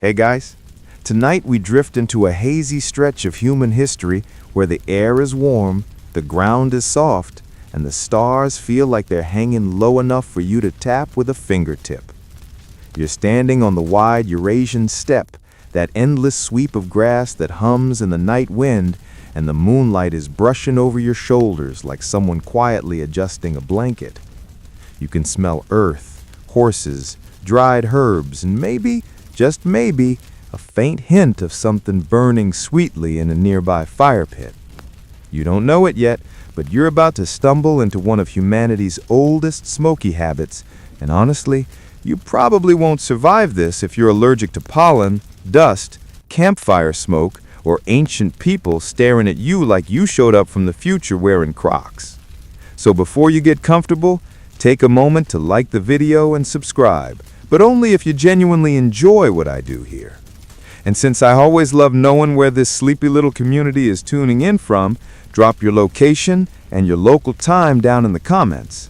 Hey guys, tonight we drift into a hazy stretch of human history where the air is warm, the ground is soft, and the stars feel like they're hanging low enough for you to tap with a fingertip. You're standing on the wide Eurasian steppe, that endless sweep of grass that hums in the night wind, and the moonlight is brushing over your shoulders like someone quietly adjusting a blanket. You can smell earth, horses, dried herbs, and maybe, just maybe, a faint hint of something burning sweetly in a nearby fire pit. You don't know it yet, but you're about to stumble into one of humanity's oldest smoky habits, and honestly, you probably won't survive this if you're allergic to pollen, dust, campfire smoke, or ancient people staring at you like you showed up from the future wearing Crocs. So before you get comfortable, take a moment to like the video and subscribe, but only if you genuinely enjoy what I do here. And since I always love knowing where this sleepy little community is tuning in from, drop your location and your local time down in the comments.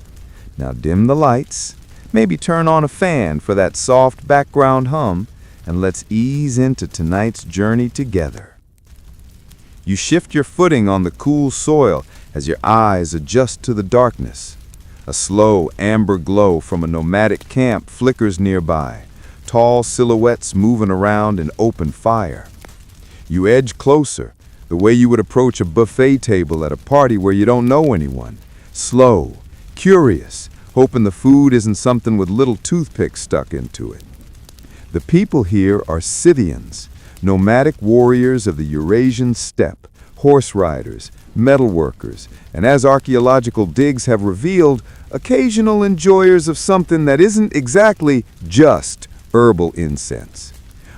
Now dim the lights, maybe turn on a fan for that soft background hum, and let's ease into tonight's journey together. You shift your footing on the cool soil as your eyes adjust to the darkness. A slow amber glow from a nomadic camp flickers nearby, tall silhouettes moving around an open fire. You edge closer, the way you would approach a buffet table at a party where you don't know anyone. Slow, curious, hoping the food isn't something with little toothpicks stuck into it. The people here are Scythians, nomadic warriors of the Eurasian steppe, horse riders, metal workers, and as archaeological digs have revealed, occasional enjoyers of something that isn't exactly just herbal incense.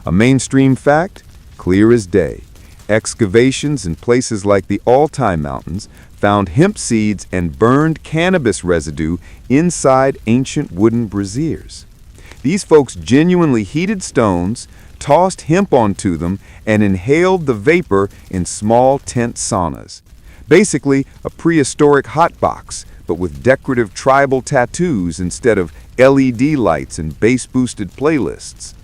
A mainstream fact? Clear as day. Excavations in places like the Altai Mountains found hemp seeds and burned cannabis residue inside ancient wooden braziers. These folks genuinely heated stones, tossed hemp onto them, and inhaled the vapor in small tent saunas. Basically, a prehistoric hotbox, but with decorative tribal tattoos instead of LED lights and bass-boosted playlists.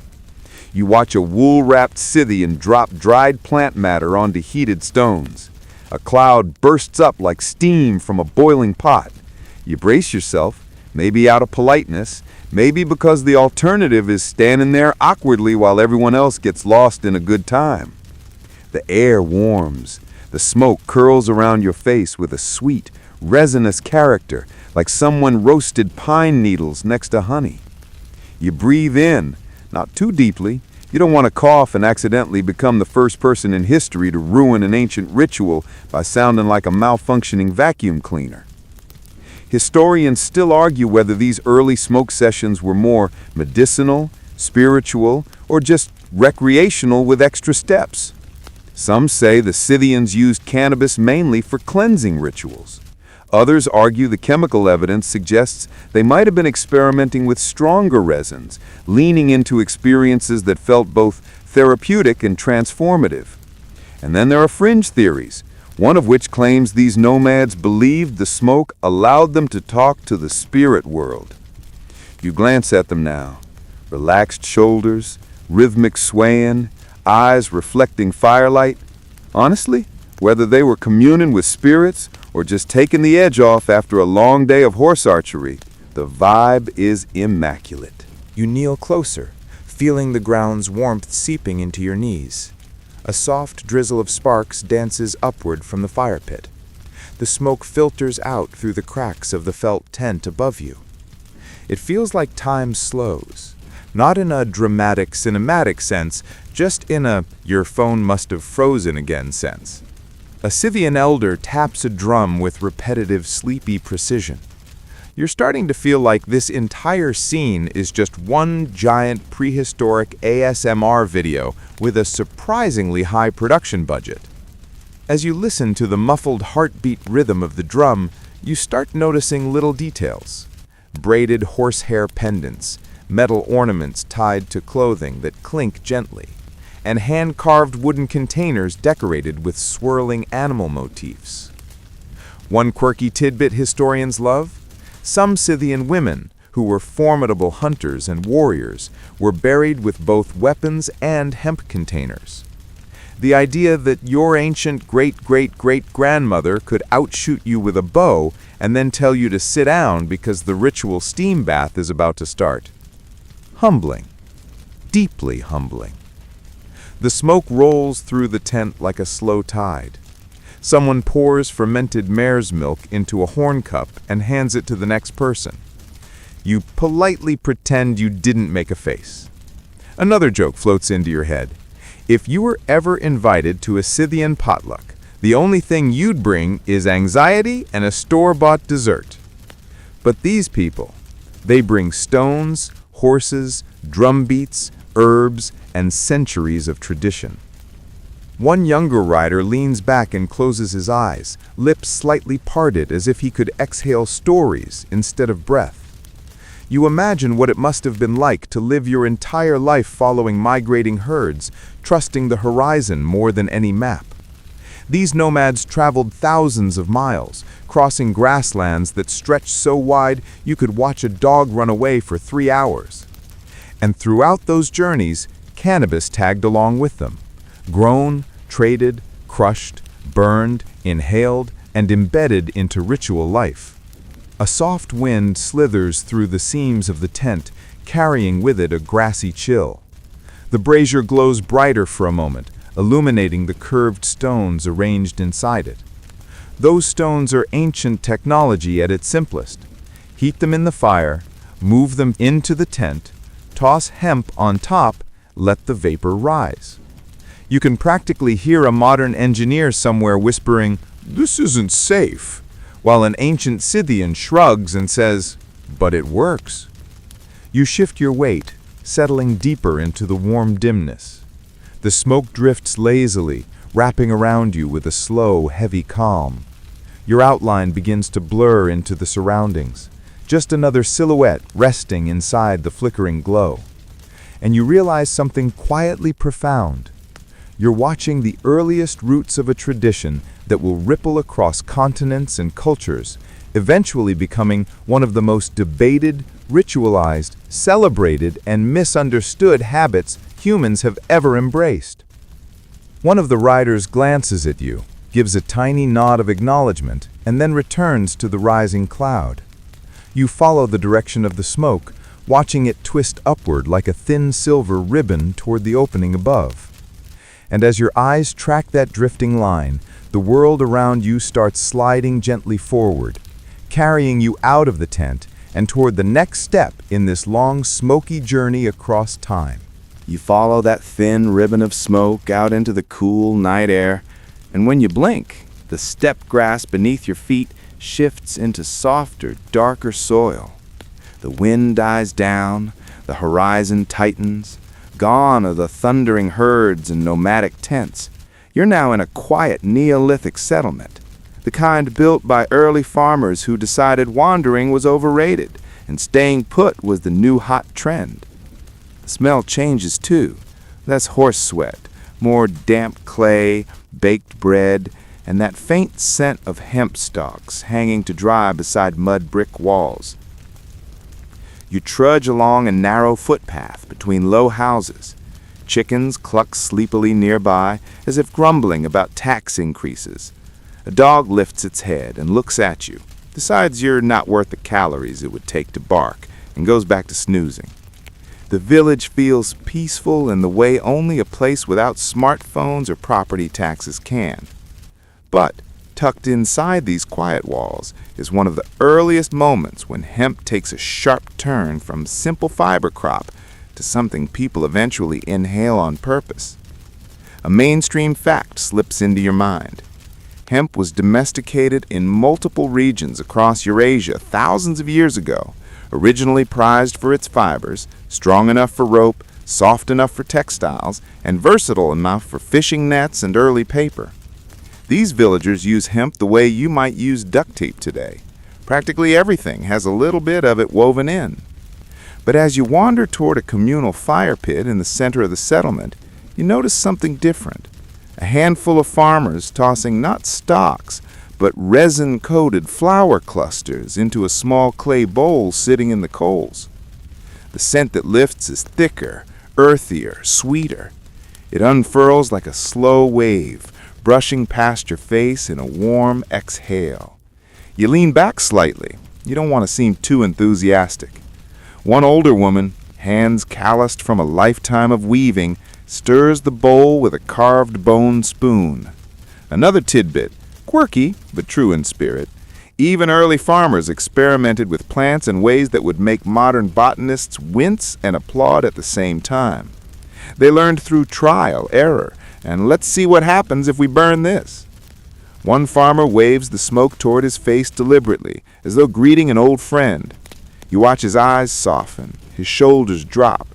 You watch a wool-wrapped Scythian drop dried plant matter onto heated stones. A cloud bursts up like steam from a boiling pot. You brace yourself, maybe out of politeness, maybe because the alternative is standing there awkwardly while everyone else gets lost in a good time. The air warms. The smoke curls around your face with a sweet, resinous character, like someone roasted pine needles next to honey. You breathe in, not too deeply. You don't want to cough and accidentally become the first person in history to ruin an ancient ritual by sounding like a malfunctioning vacuum cleaner. Historians still argue whether these early smoke sessions were more medicinal, spiritual, or just recreational with extra steps. Some say the Scythians used cannabis mainly for cleansing rituals. Others argue the chemical evidence suggests they might have been experimenting with stronger resins, leaning into experiences that felt both therapeutic and transformative. And then there are fringe theories, one of which claims these nomads believed the smoke allowed them to talk to the spirit world. You glance at them now, relaxed shoulders, rhythmic swaying, eyes reflecting firelight. Honestly, whether they were communing with spirits or just taking the edge off after a long day of horse archery, the vibe is immaculate. You kneel closer, feeling the ground's warmth seeping into your knees. A soft drizzle of sparks dances upward from the fire pit. The smoke filters out through the cracks of the felt tent above you. It feels like time slows, not in a dramatic, cinematic sense, just in a your phone must have frozen again sense. A Scythian elder taps a drum with repetitive, sleepy precision. You're starting to feel like this entire scene is just one giant prehistoric ASMR video with a surprisingly high production budget. As you listen to the muffled heartbeat rhythm of the drum, you start noticing little details. Braided horsehair pendants, metal ornaments tied to clothing that clink gently, and hand-carved wooden containers decorated with swirling animal motifs. One quirky tidbit historians love: some Scythian women, who were formidable hunters and warriors, were buried with both weapons and hemp containers. The idea that your ancient great-great-great-grandmother could outshoot you with a bow and then tell you to sit down because the ritual steam bath is about to start. Humbling. Deeply humbling. The smoke rolls through the tent like a slow tide. Someone pours fermented mare's milk into a horn cup and hands it to the next person. You politely pretend you didn't make a face. Another joke floats into your head. If you were ever invited to a Scythian potluck, the only thing you'd bring is anxiety and a store-bought dessert. But these people, they bring stones, horses, drum beats, herbs, and centuries of tradition. One younger rider leans back and closes his eyes, lips slightly parted as if he could exhale stories instead of breath. You imagine what it must have been like to live your entire life following migrating herds, trusting the horizon more than any map. These nomads traveled thousands of miles, crossing grasslands that stretched so wide you could watch a dog run away for 3 hours. And throughout those journeys, cannabis tagged along with them. Grown, traded, crushed, burned, inhaled, and embedded into ritual life. A soft wind slithers through the seams of the tent, carrying with it a grassy chill. The brazier glows brighter for a moment, illuminating the curved stones arranged inside it. Those stones are ancient technology at its simplest. Heat them in the fire, move them into the tent, toss hemp on top, let the vapor rise. You can practically hear a modern engineer somewhere whispering, "This isn't safe," while an ancient Scythian shrugs and says, "But it works." You shift your weight, settling deeper into the warm dimness. The smoke drifts lazily, wrapping around you with a slow, heavy calm. Your outline begins to blur into the surroundings, just another silhouette resting inside the flickering glow. And you realize something quietly profound. You're watching the earliest roots of a tradition that will ripple across continents and cultures, eventually becoming one of the most debated, ritualized, celebrated, and misunderstood habits humans have ever embraced. One of the riders glances at you, gives a tiny nod of acknowledgement, and then returns to the rising cloud. You follow the direction of the smoke, watching it twist upward like a thin silver ribbon toward the opening above. And as your eyes track that drifting line, the world around you starts sliding gently forward, carrying you out of the tent and toward the next step in this long, smoky journey across time. You follow that thin ribbon of smoke out into the cool night air, and when you blink, the steppe grass beneath your feet shifts into softer, darker soil. The wind dies down, the horizon tightens. Gone are the thundering herds and nomadic tents. You're now in a quiet Neolithic settlement, the kind built by early farmers who decided wandering was overrated and staying put was the new hot trend. The smell changes too. Less horse sweat, more damp clay, baked bread, and that faint scent of hemp stalks hanging to dry beside mud brick walls. You trudge along a narrow footpath between low houses. Chickens cluck sleepily nearby, as if grumbling about tax increases. A dog lifts its head and looks at you, decides you're not worth the calories it would take to bark, and goes back to snoozing. The village feels peaceful in the way only a place without smartphones or property taxes can. But tucked inside these quiet walls is one of the earliest moments when hemp takes a sharp turn from simple fiber crop to something people eventually inhale on purpose. A mainstream fact slips into your mind. Hemp was domesticated in multiple regions across Eurasia thousands of years ago, originally prized for its fibers, strong enough for rope, soft enough for textiles, and versatile enough for fishing nets and early paper. These villagers use hemp the way you might use duct tape today. Practically everything has a little bit of it woven in. But as you wander toward a communal fire pit in the center of the settlement, you notice something different. A handful of farmers tossing not stalks, but resin-coated flower clusters into a small clay bowl sitting in the coals. The scent that lifts is thicker, earthier, sweeter. It unfurls like a slow wave, brushing past your face in a warm exhale. You lean back slightly. You don't want to seem too enthusiastic. One older woman, hands calloused from a lifetime of weaving, stirs the bowl with a carved bone spoon. Another tidbit, quirky but true in spirit. Even early farmers experimented with plants in ways that would make modern botanists wince and applaud at the same time. They learned through trial, error, and let's see what happens if we burn this. One farmer waves the smoke toward his face deliberately, as though greeting an old friend. You watch his eyes soften, his shoulders drop.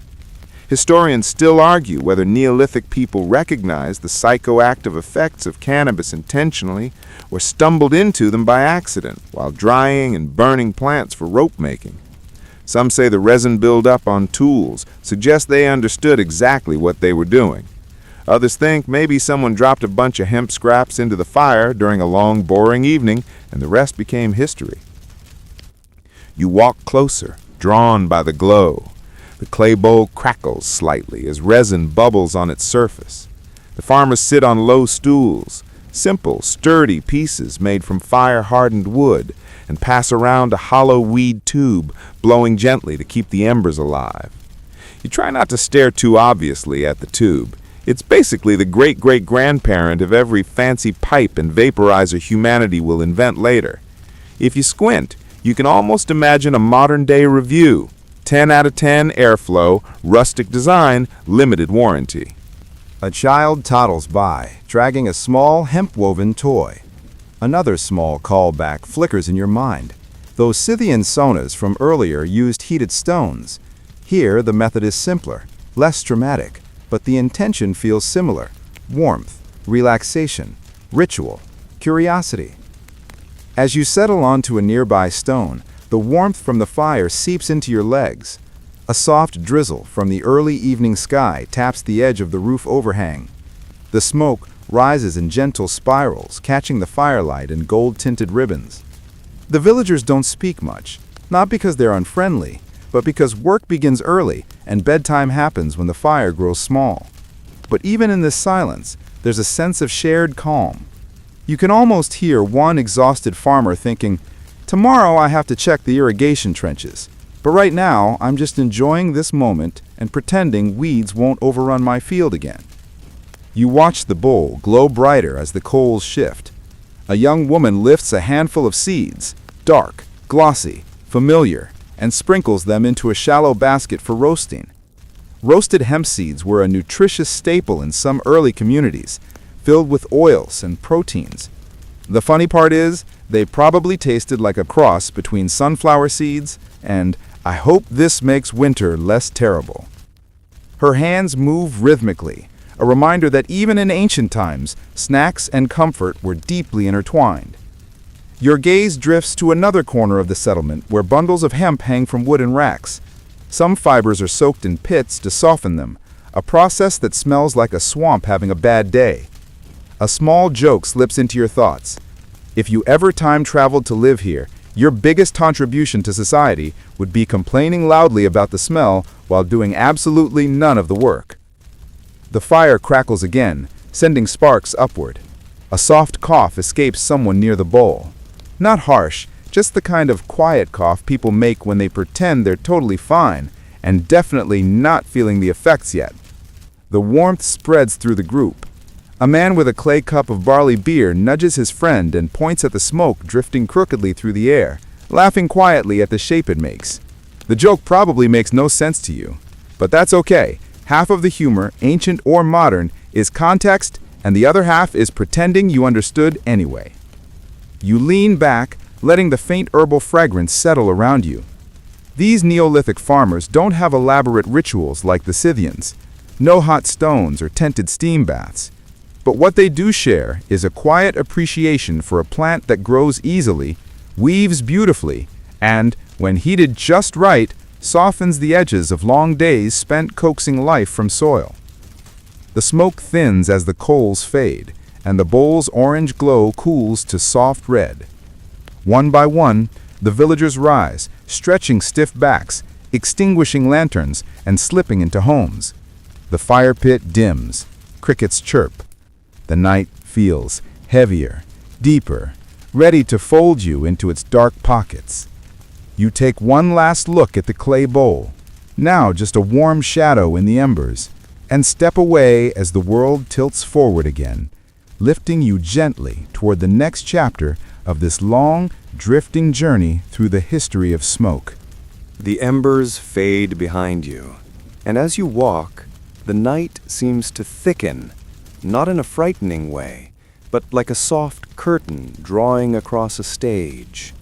Historians still argue whether Neolithic people recognized the psychoactive effects of cannabis intentionally or stumbled into them by accident while drying and burning plants for rope making. Some say the resin buildup on tools suggests they understood exactly what they were doing. Others think maybe someone dropped a bunch of hemp scraps into the fire during a long, boring evening, and the rest became history. You walk closer, drawn by the glow. The clay bowl crackles slightly as resin bubbles on its surface. The farmers sit on low stools, simple, sturdy pieces made from fire-hardened wood, and pass around a hollow weed tube, blowing gently to keep the embers alive. You try not to stare too obviously at the tube. It's basically the great-great-grandparent of every fancy pipe and vaporizer humanity will invent later. If you squint, you can almost imagine a modern-day review. 10 out of 10 airflow, rustic design, limited warranty. A child toddles by, dragging a small hemp-woven toy. Another small callback flickers in your mind. Those Scythian sonas from earlier used heated stones. Here, the method is simpler, less dramatic, but the intention feels similar. Warmth, relaxation, ritual, curiosity. As you settle onto a nearby stone, the warmth from the fire seeps into your legs. A soft drizzle from the early evening sky taps the edge of the roof overhang. The smoke rises in gentle spirals, catching the firelight in gold-tinted ribbons. The villagers don't speak much, not because they're unfriendly, but because work begins early and bedtime happens when the fire grows small. But even in this silence, there's a sense of shared calm. You can almost hear one exhausted farmer thinking, "Tomorrow I have to check the irrigation trenches, but right now I'm just enjoying this moment and pretending weeds won't overrun my field again." You watch the bowl glow brighter as the coals shift. A young woman lifts a handful of seeds, dark, glossy, familiar, and sprinkles them into a shallow basket for roasting. Roasted hemp seeds were a nutritious staple in some early communities, filled with oils and proteins. The funny part is, they probably tasted like a cross between sunflower seeds and "I hope this makes winter less terrible." Her hands move rhythmically, a reminder that even in ancient times, snacks and comfort were deeply intertwined. Your gaze drifts to another corner of the settlement where bundles of hemp hang from wooden racks. Some fibers are soaked in pits to soften them, a process that smells like a swamp having a bad day. A small joke slips into your thoughts. If you ever time traveled to live here, your biggest contribution to society would be complaining loudly about the smell while doing absolutely none of the work. The fire crackles again, sending sparks upward. A soft cough escapes someone near the bowl. Not harsh, just the kind of quiet cough people make when they pretend they're totally fine, and definitely not feeling the effects yet. The warmth spreads through the group. A man with a clay cup of barley beer nudges his friend and points at the smoke drifting crookedly through the air, laughing quietly at the shape it makes. The joke probably makes no sense to you, but that's okay. Half of the humor, ancient or modern, is context, and the other half is pretending you understood anyway. You lean back, letting the faint herbal fragrance settle around you. These Neolithic farmers don't have elaborate rituals like the Scythians, no hot stones or tented steam baths. But what they do share is a quiet appreciation for a plant that grows easily, weaves beautifully, and, when heated just right, softens the edges of long days spent coaxing life from soil. The smoke thins as the coals fade, and the bowl's orange glow cools to soft red. One by one, the villagers rise, stretching stiff backs, extinguishing lanterns, and slipping into homes. The fire pit dims, crickets chirp. The night feels heavier, deeper, ready to fold you into its dark pockets. You take one last look at the clay bowl, now just a warm shadow in the embers, and step away as the world tilts forward again, lifting you gently toward the next chapter of this long, drifting journey through the history of smoke. The embers fade behind you, and as you walk, the night seems to thicken, not in a frightening way, but like a soft curtain drawing across a stage.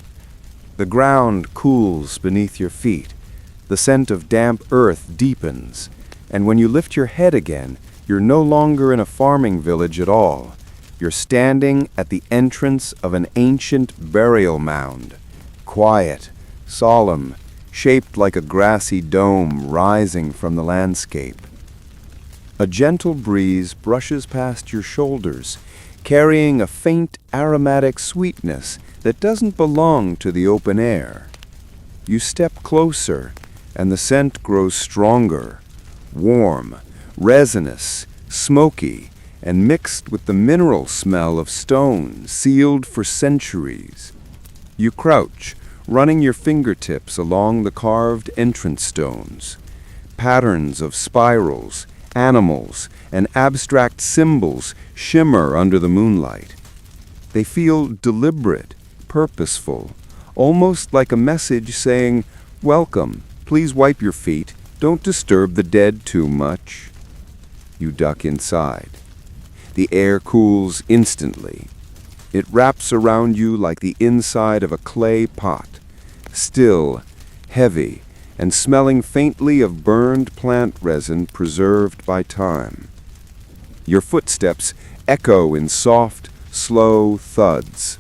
The ground cools beneath your feet, the scent of damp earth deepens, and when you lift your head again, you're no longer in a farming village at all. You're standing at the entrance of an ancient burial mound, quiet, solemn, shaped like a grassy dome rising from the landscape. A gentle breeze brushes past your shoulders, carrying a faint aromatic sweetness that doesn't belong to the open air. You step closer, and the scent grows stronger, warm, resinous, smoky, and mixed with the mineral smell of stone sealed for centuries. You crouch, running your fingertips along the carved entrance stones. Patterns of spirals, animals, and abstract symbols shimmer under the moonlight. They feel deliberate, purposeful, almost like a message saying, "Welcome, please wipe your feet, don't disturb the dead too much." You duck inside. The air cools instantly. It wraps around you like the inside of a clay pot, still, heavy, and smelling faintly of burned plant resin preserved by time. Your footsteps echo in soft, slow thuds.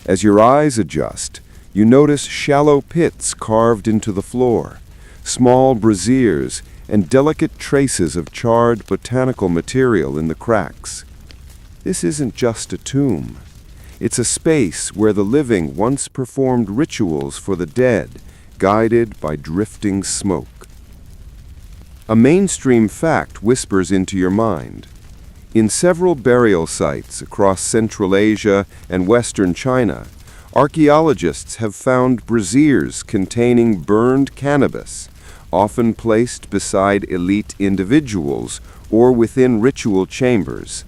As your eyes adjust, you notice shallow pits carved into the floor, small braziers, and delicate traces of charred botanical material in the cracks. This isn't just a tomb. It's a space where the living once performed rituals for the dead, guided by drifting smoke. A mainstream fact whispers into your mind. In several burial sites across Central Asia and Western China, archaeologists have found braziers containing burned cannabis, often placed beside elite individuals or within ritual chambers.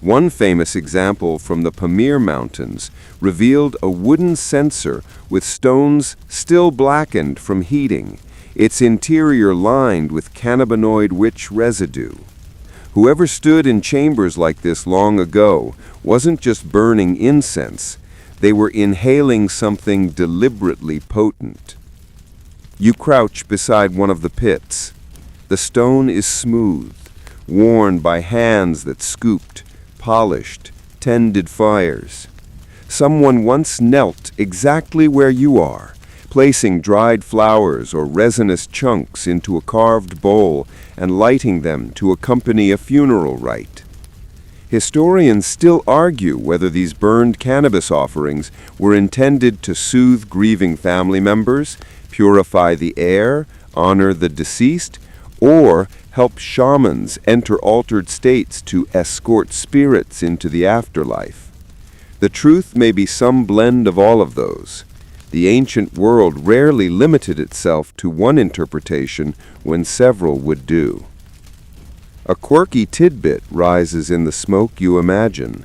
One famous example from the Pamir Mountains revealed a wooden censer with stones still blackened from heating, its interior lined with cannabinoid witch residue. Whoever stood in chambers like this long ago wasn't just burning incense, they were inhaling something deliberately potent. You crouch beside one of the pits. The stone is smooth, worn by hands that scooped, polished, tended fires. Someone once knelt exactly where you are, placing dried flowers or resinous chunks into a carved bowl and lighting them to accompany a funeral rite. Historians still argue whether these burned cannabis offerings were intended to soothe grieving family members, purify the air, honor the deceased, or help shamans enter altered states to escort spirits into the afterlife. The truth may be some blend of all of those. The ancient world rarely limited itself to one interpretation when several would do. A quirky tidbit rises in the smoke you imagine.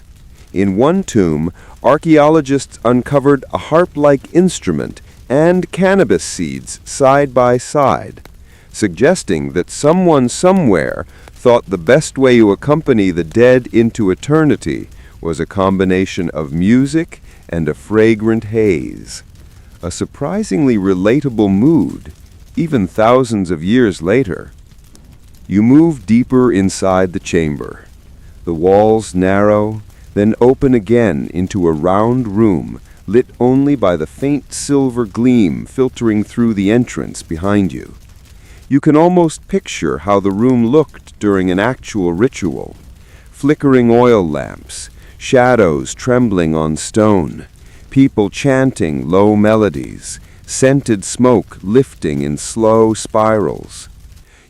In one tomb, archaeologists uncovered a harp-like instrument and cannabis seeds side by side, suggesting that someone somewhere thought the best way to accompany the dead into eternity was a combination of music and a fragrant haze. A surprisingly relatable mood, even thousands of years later. You move deeper inside the chamber. The walls narrow, then open again into a round room lit only by the faint silver gleam filtering through the entrance behind you. You can almost picture how the room looked during an actual ritual. Flickering oil lamps, shadows trembling on stone, people chanting low melodies, scented smoke lifting in slow spirals.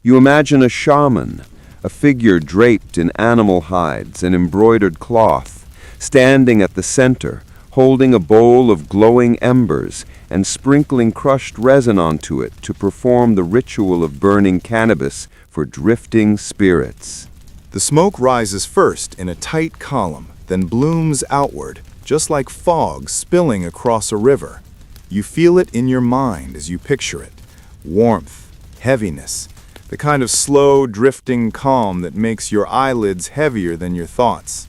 You imagine a shaman, a figure draped in animal hides and embroidered cloth, standing at the center, holding a bowl of glowing embers and sprinkling crushed resin onto it to perform the ritual of burning cannabis for drifting spirits. The smoke rises first in a tight column, then blooms outward, just like fog spilling across a river. You feel it in your mind as you picture it. Warmth, heaviness, the kind of slow, drifting calm that makes your eyelids heavier than your thoughts.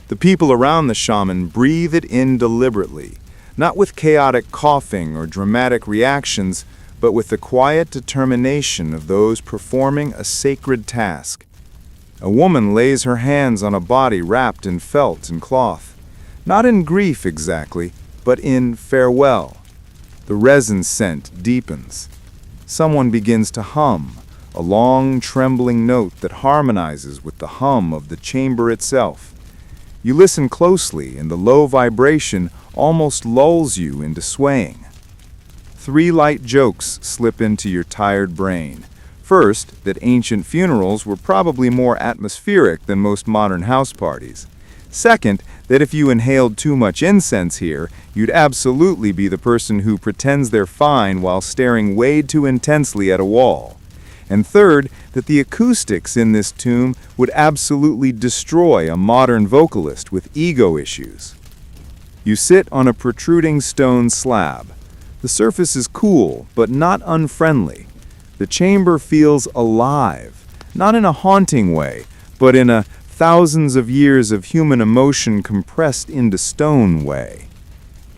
The people around the shaman breathe it in deliberately, not with chaotic coughing or dramatic reactions, but with the quiet determination of those performing a sacred task. A woman lays her hands on a body wrapped in felt and cloth, not in grief exactly, but in farewell. The resin scent deepens. Someone begins to hum, a long, trembling note that harmonizes with the hum of the chamber itself. You listen closely, and the low vibration almost lulls you into swaying. 3 light jokes slip into your tired brain. First, that ancient funerals were probably more atmospheric than most modern house parties. Second, that if you inhaled too much incense here, you'd absolutely be the person who pretends they're fine while staring way too intensely at a wall. And third, that the acoustics in this tomb would absolutely destroy a modern vocalist with ego issues. You sit on a protruding stone slab. The surface is cool, but not unfriendly. The chamber feels alive, not in a haunting way, but in a thousands of years of human emotion compressed into stone way.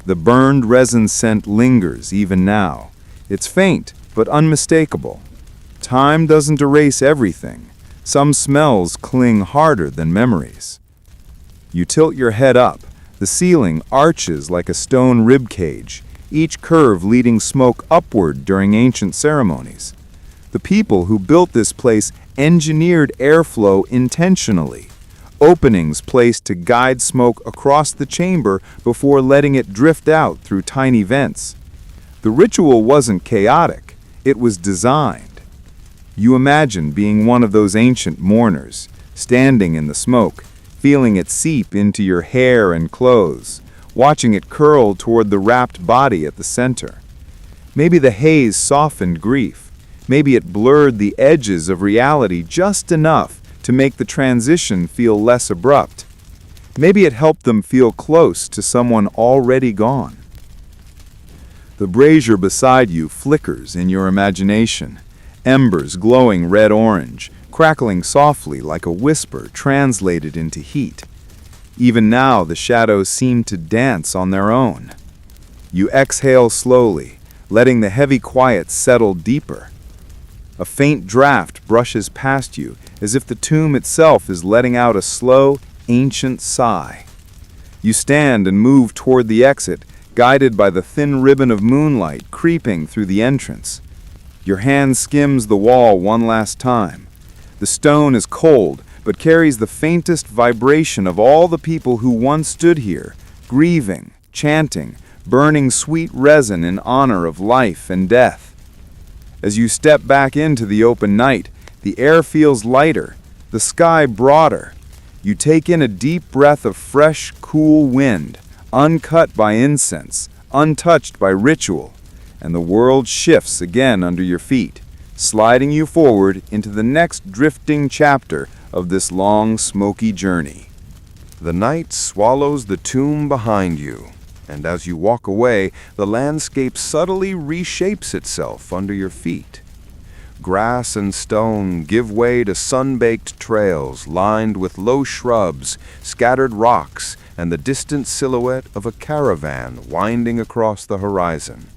The burned resin scent lingers even now. It's faint, but unmistakable. Time doesn't erase everything. Some smells cling harder than memories. You tilt your head up. The ceiling arches like a stone rib cage, each curve leading smoke upward during ancient ceremonies. The people who built this place engineered airflow intentionally, openings placed to guide smoke across the chamber before letting it drift out through tiny vents. The ritual wasn't chaotic, it was designed. You imagine being one of those ancient mourners, standing in the smoke, feeling it seep into your hair and clothes, watching it curl toward the wrapped body at the center. Maybe the haze softened grief. Maybe it blurred the edges of reality just enough to make the transition feel less abrupt. Maybe it helped them feel close to someone already gone. The brazier beside you flickers in your imagination, embers glowing red-orange, crackling softly like a whisper translated into heat. Even now, the shadows seem to dance on their own. You exhale slowly, letting the heavy quiet settle deeper. A faint draft brushes past you, as if the tomb itself is letting out a slow, ancient sigh. You stand and move toward the exit, guided by the thin ribbon of moonlight creeping through the entrance. Your hand skims the wall one last time. The stone is cold, but carries the faintest vibration of all the people who once stood here, grieving, chanting, burning sweet resin in honor of life and death. As you step back into the open night, the air feels lighter, the sky broader. You take in a deep breath of fresh, cool wind, uncut by incense, untouched by ritual, and the world shifts again under your feet, sliding you forward into the next drifting chapter of this long, smoky journey. The night swallows the tomb behind you, and as you walk away, the landscape subtly reshapes itself under your feet. Grass and stone give way to sun-baked trails lined with low shrubs, scattered rocks, and the distant silhouette of a caravan winding across the horizon.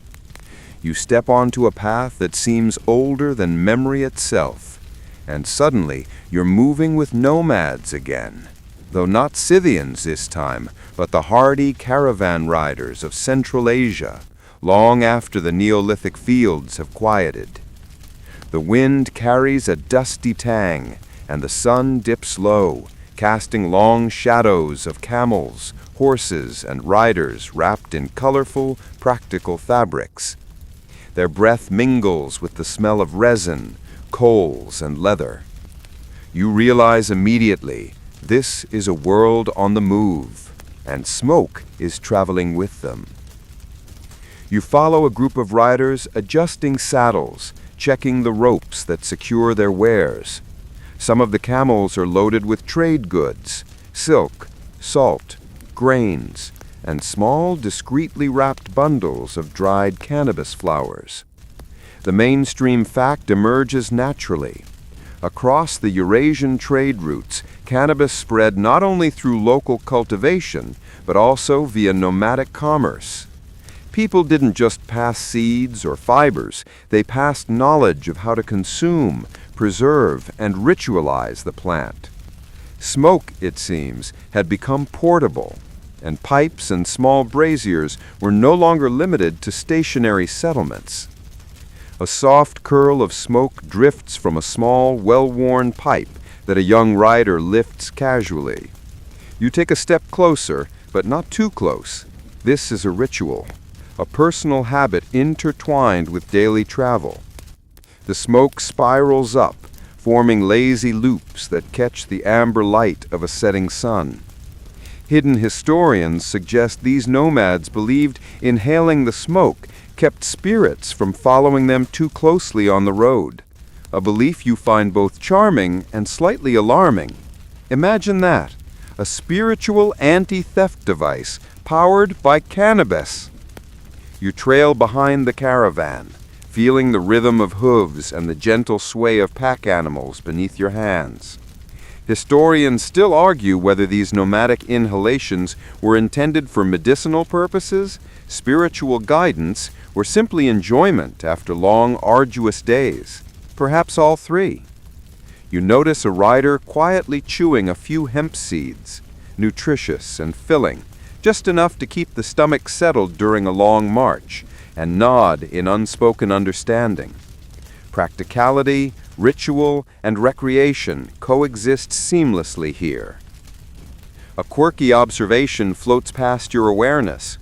You step onto a path that seems older than memory itself, and suddenly you're moving with nomads again, though not Scythians this time, but the hardy caravan riders of Central Asia, long after the Neolithic fields have quieted. The wind carries a dusty tang, and the sun dips low, casting long shadows of camels, horses, and riders wrapped in colorful, practical fabrics. Their breath mingles with the smell of resin, coals, and leather. You realize immediately this is a world on the move, and smoke is traveling with them. You follow a group of riders adjusting saddles, checking the ropes that secure their wares. Some of the camels are loaded with trade goods, silk, salt, grains, and small, discreetly wrapped bundles of dried cannabis flowers. The mainstream fact emerges naturally. Across the Eurasian trade routes, cannabis spread not only through local cultivation, but also via nomadic commerce. People didn't just pass seeds or fibers, they passed knowledge of how to consume, preserve, and ritualize the plant. Smoke, it seems, had become portable, and pipes and small braziers were no longer limited to stationary settlements. A soft curl of smoke drifts from a small, well-worn pipe that a young rider lifts casually. You take a step closer, but not too close. This is a ritual, a personal habit intertwined with daily travel. The smoke spirals up, forming lazy loops that catch the amber light of a setting sun. Hidden historians suggest these nomads believed inhaling the smoke kept spirits from following them too closely on the road, a belief you find both charming and slightly alarming. Imagine that, a spiritual anti-theft device powered by cannabis. You trail behind the caravan, feeling the rhythm of hooves and the gentle sway of pack animals beneath your hands. Historians still argue whether these nomadic inhalations were intended for medicinal purposes, spiritual guidance, or simply enjoyment after long, arduous days. Perhaps all three. You notice a rider quietly chewing a few hemp seeds, nutritious and filling, just enough to keep the stomach settled during a long march, and nod in unspoken understanding. Practicality, ritual, and recreation coexist seamlessly here. A quirky observation floats past your awareness.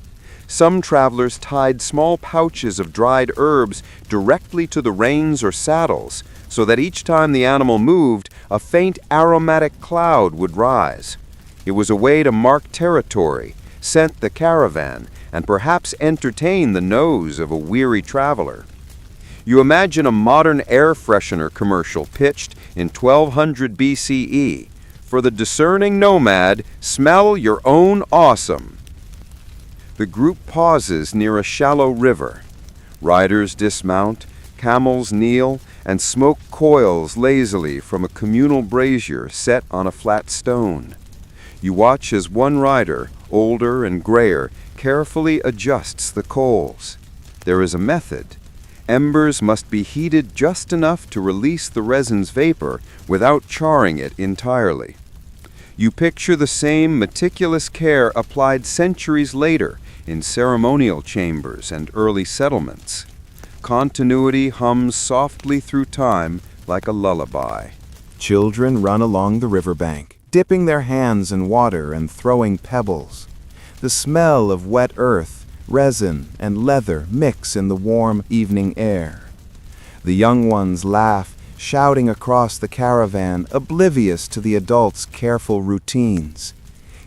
Some travelers tied small pouches of dried herbs directly to the reins or saddles, so that each time the animal moved, a faint aromatic cloud would rise. It was a way to mark territory, scent the caravan, and perhaps entertain the nose of a weary traveler. You imagine a modern air freshener commercial pitched in 1200 BCE. For the discerning nomad, smell your own awesome. The group pauses near a shallow river. Riders dismount, camels kneel, and smoke coils lazily from a communal brazier set on a flat stone. You watch as one rider, older and grayer, carefully adjusts the coals. There is a method. Embers must be heated just enough to release the resin's vapor without charring it entirely. You picture the same meticulous care applied centuries later in ceremonial chambers and early settlements. Continuity hums softly through time like a lullaby. Children run along the riverbank, dipping their hands in water and throwing pebbles. The smell of wet earth, resin, and leather mix in the warm evening air. The young ones laugh, shouting across the caravan, oblivious to the adults' careful routines.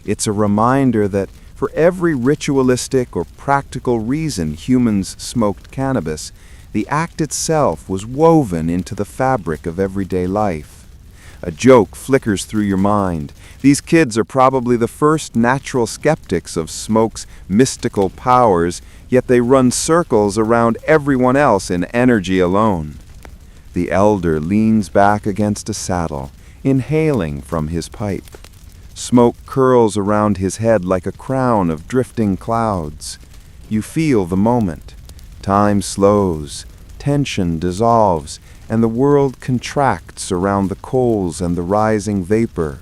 It's a reminder that for every ritualistic or practical reason humans smoked cannabis, the act itself was woven into the fabric of everyday life. A joke flickers through your mind. These kids are probably the first natural skeptics of smoke's mystical powers, yet they run circles around everyone else in energy alone. The elder leans back against a saddle, inhaling from his pipe. Smoke curls around his head like a crown of drifting clouds. You feel the moment. Time slows, tension dissolves, and the world contracts around the coals and the rising vapor.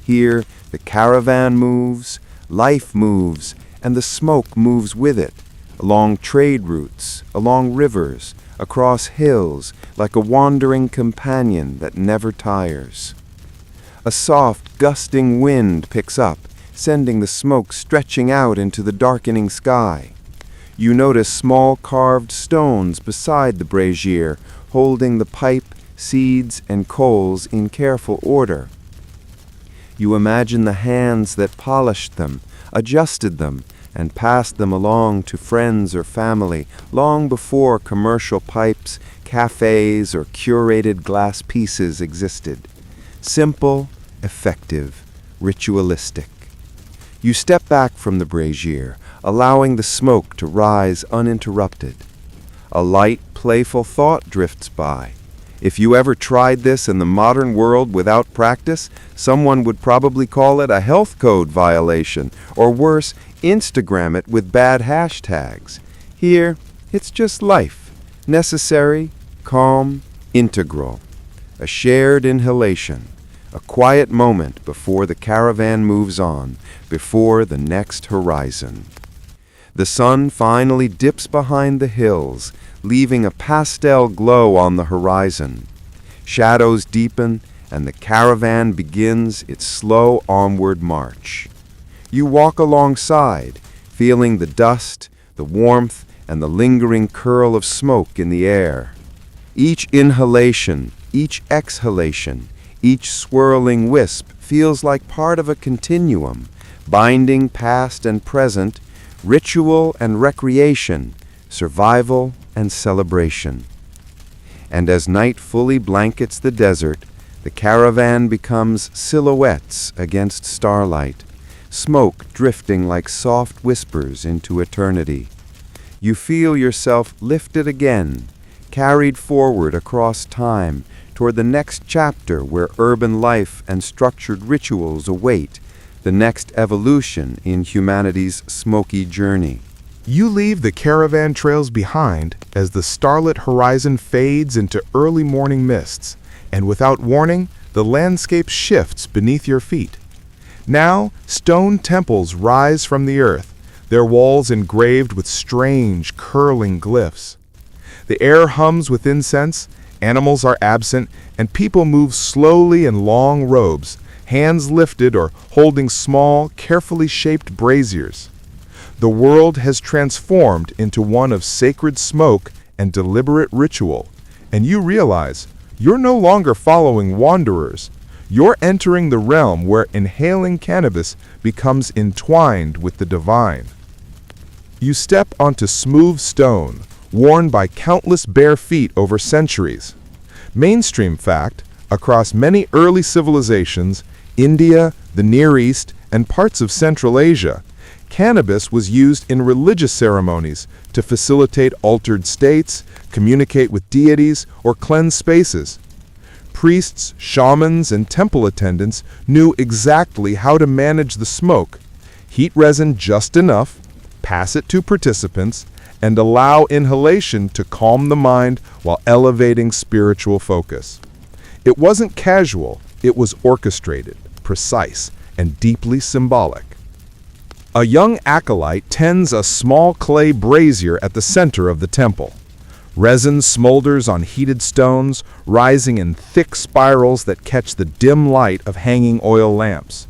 Here, the caravan moves, life moves, and the smoke moves with it, along trade routes, along rivers, across hills, like a wandering companion that never tires. A soft, gusting wind picks up, sending the smoke stretching out into the darkening sky. You notice small carved stones beside the brazier, holding the pipe, seeds, and coals in careful order. You imagine the hands that polished them, adjusted them, and passed them along to friends or family long before commercial pipes, cafes, or curated glass pieces existed. Simple, effective, ritualistic. You step back from the brazier, allowing the smoke to rise uninterrupted. A light, playful thought drifts by. If you ever tried this in the modern world without practice, someone would probably call it a health code violation, or worse, Instagram it with bad hashtags. Here, it's just life. Necessary, calm, integral. A shared inhalation. A quiet moment before the caravan moves on, before the next horizon. The sun finally dips behind the hills, leaving a pastel glow on the horizon. Shadows deepen, and the caravan begins its slow onward march. You walk alongside, feeling the dust, the warmth, and the lingering curl of smoke in the air. Each inhalation, each exhalation, each swirling wisp feels like part of a continuum, binding past and present, ritual and recreation, survival and celebration. And as night fully blankets the desert, the caravan becomes silhouettes against starlight, smoke drifting like soft whispers into eternity. You feel yourself lifted again, carried forward across time toward the next chapter where urban life and structured rituals await, the next evolution in humanity's smoky journey. You leave the caravan trails behind as the starlit horizon fades into early morning mists, and without warning, the landscape shifts beneath your feet. Now, stone temples rise from the earth, their walls engraved with strange, curling glyphs. The air hums with incense, animals are absent, and people move slowly in long robes, hands lifted or holding small, carefully shaped braziers. The world has transformed into one of sacred smoke and deliberate ritual, and you realize you're no longer following wanderers. You're entering the realm where inhaling cannabis becomes entwined with the divine. You step onto smooth stone, worn by countless bare feet over centuries. Mainstream fact, across many early civilizations, India, the Near East, and parts of Central Asia, cannabis was used in religious ceremonies to facilitate altered states, communicate with deities, or cleanse spaces. Priests, shamans, and temple attendants knew exactly how to manage the smoke, heat resin just enough, pass it to participants, and allow inhalation to calm the mind while elevating spiritual focus. It wasn't casual, it was orchestrated, precise, and deeply symbolic. A young acolyte tends a small clay brazier at the center of the temple. Resin smolders on heated stones, rising in thick spirals that catch the dim light of hanging oil lamps.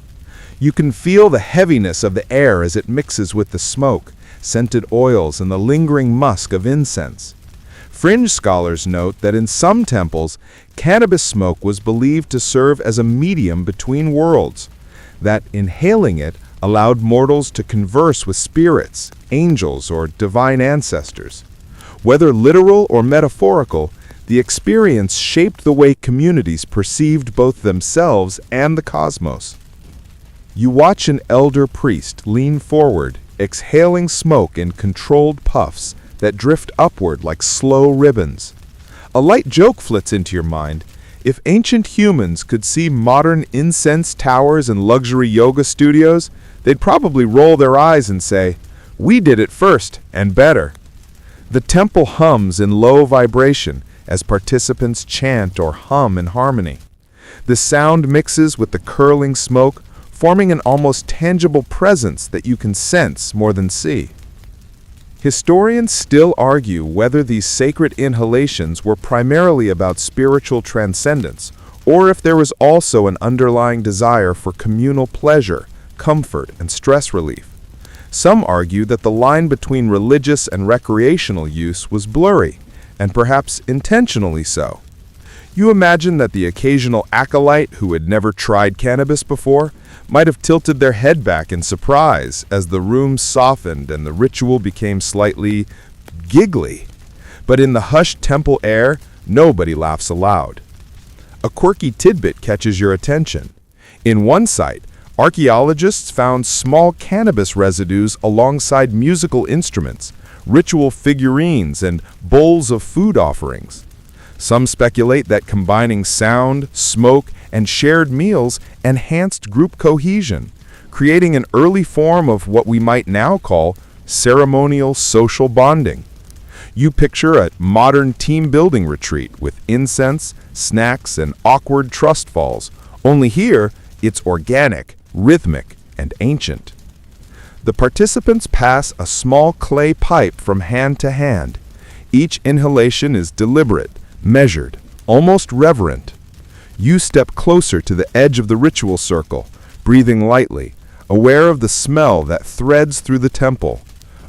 You can feel the heaviness of the air as it mixes with the smoke, scented oils, and the lingering musk of incense. Fringe scholars note that in some temples, cannabis smoke was believed to serve as a medium between worlds, that inhaling it allowed mortals to converse with spirits, angels, or divine ancestors. Whether literal or metaphorical, the experience shaped the way communities perceived both themselves and the cosmos. You watch an elder priest lean forward, exhaling smoke in controlled puffs that drift upward like slow ribbons. A light joke flits into your mind. If ancient humans could see modern incense towers and luxury yoga studios, they'd probably roll their eyes and say, "We did it first, and better." The temple hums in low vibration as participants chant or hum in harmony. The sound mixes with the curling smoke, forming an almost tangible presence that you can sense more than see. Historians still argue whether these sacred inhalations were primarily about spiritual transcendence or if there was also an underlying desire for communal pleasure, comfort, and stress relief. Some argue that the line between religious and recreational use was blurry, and perhaps intentionally so. You imagine that the occasional acolyte who had never tried cannabis before might have tilted their head back in surprise as the room softened and the ritual became slightly giggly. But in the hushed temple air, nobody laughs aloud. A quirky tidbit catches your attention. In one site, archaeologists found small cannabis residues alongside musical instruments, ritual figurines, and bowls of food offerings. Some speculate that combining sound, smoke, and shared meals enhanced group cohesion, creating an early form of what we might now call ceremonial social bonding. You picture a modern team-building retreat with incense, snacks, and awkward trust falls, only here it's organic, rhythmic, and ancient. The participants pass a small clay pipe from hand to hand. Each inhalation is deliberate, measured, almost reverent. You step closer to the edge of the ritual circle, breathing lightly, aware of the smell that threads through the temple,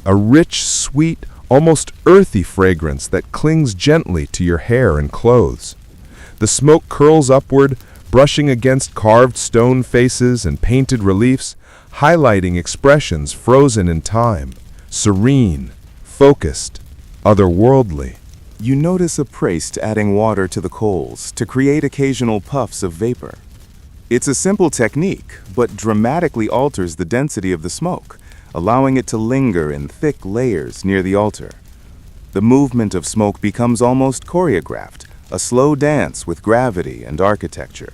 a rich, sweet, almost earthy fragrance that clings gently to your hair and clothes. The smoke curls upward, brushing against carved stone faces and painted reliefs, highlighting expressions frozen in time, serene, focused, otherworldly. You notice a priest adding water to the coals to create occasional puffs of vapor. It's a simple technique, but dramatically alters the density of the smoke, allowing it to linger in thick layers near the altar. The movement of smoke becomes almost choreographed, a slow dance with gravity and architecture.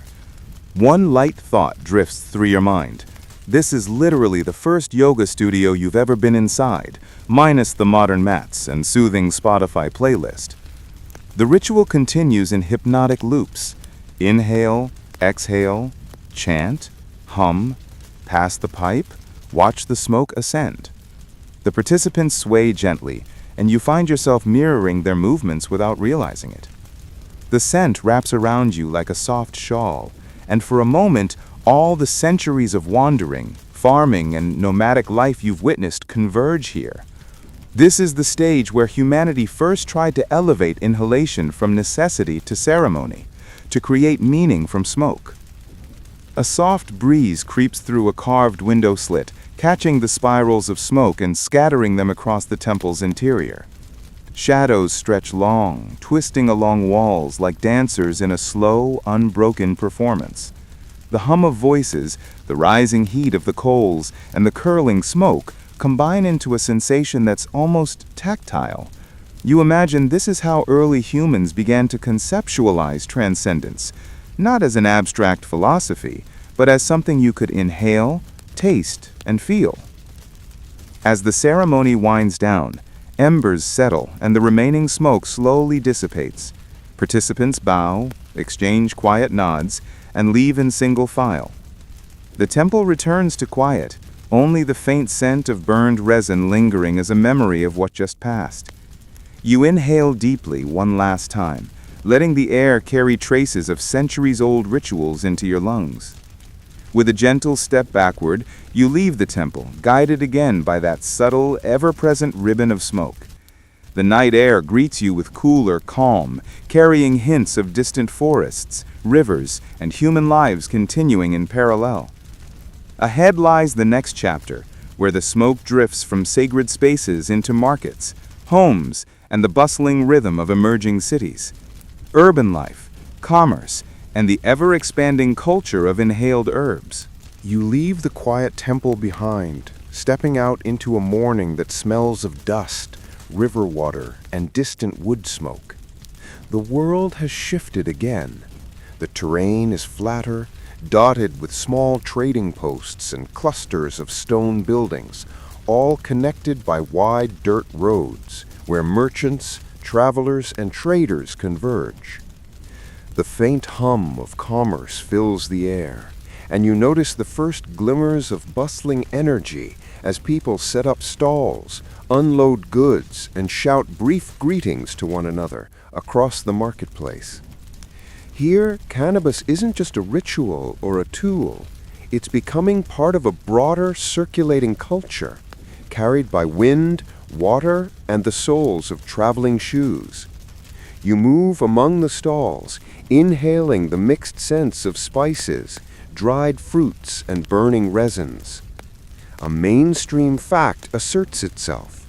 One light thought drifts through your mind. This is literally the first yoga studio you've ever been inside, minus the modern mats and soothing Spotify playlist. The ritual continues in hypnotic loops. Inhale, exhale, chant, hum, pass the pipe, watch the smoke ascend. The participants sway gently, and you find yourself mirroring their movements without realizing it. The scent wraps around you like a soft shawl, and for a moment, all the centuries of wandering, farming, and nomadic life you've witnessed converge here. This is the stage where humanity first tried to elevate inhalation from necessity to ceremony, to create meaning from smoke. A soft breeze creeps through a carved window slit, catching the spirals of smoke and scattering them across the temple's interior. Shadows stretch long, twisting along walls like dancers in a slow, unbroken performance. The hum of voices, the rising heat of the coals, and the curling smoke combine into a sensation that's almost tactile. You imagine this is how early humans began to conceptualize transcendence, not as an abstract philosophy, but as something you could inhale, taste, and feel. As the ceremony winds down, embers settle and the remaining smoke slowly dissipates. Participants bow, exchange quiet nods, and leave in single file. The temple returns to quiet, only the faint scent of burned resin lingering as a memory of what just passed. You inhale deeply one last time, letting the air carry traces of centuries-old rituals into your lungs. With a gentle step backward, you leave the temple, guided again by that subtle, ever-present ribbon of smoke. The night air greets you with cooler calm, carrying hints of distant forests, rivers, and human lives continuing in parallel. Ahead lies the next chapter, where the smoke drifts from sacred spaces into markets, homes, and the bustling rhythm of emerging cities. Urban life, commerce, and the ever-expanding culture of inhaled herbs. You leave the quiet temple behind, stepping out into a morning that smells of dust, river water, and distant wood smoke. The world has shifted again. The terrain is flatter, dotted with small trading posts and clusters of stone buildings, all connected by wide dirt roads, where merchants, travelers, and traders converge. The faint hum of commerce fills the air, and you notice the first glimmers of bustling energy as people set up stalls, unload goods, and shout brief greetings to one another across the marketplace. Here, cannabis isn't just a ritual or a tool. It's becoming part of a broader circulating culture, carried by wind, water, and the soles of traveling shoes. You move among the stalls, inhaling the mixed scents of spices, dried fruits, and burning resins. A mainstream fact asserts itself.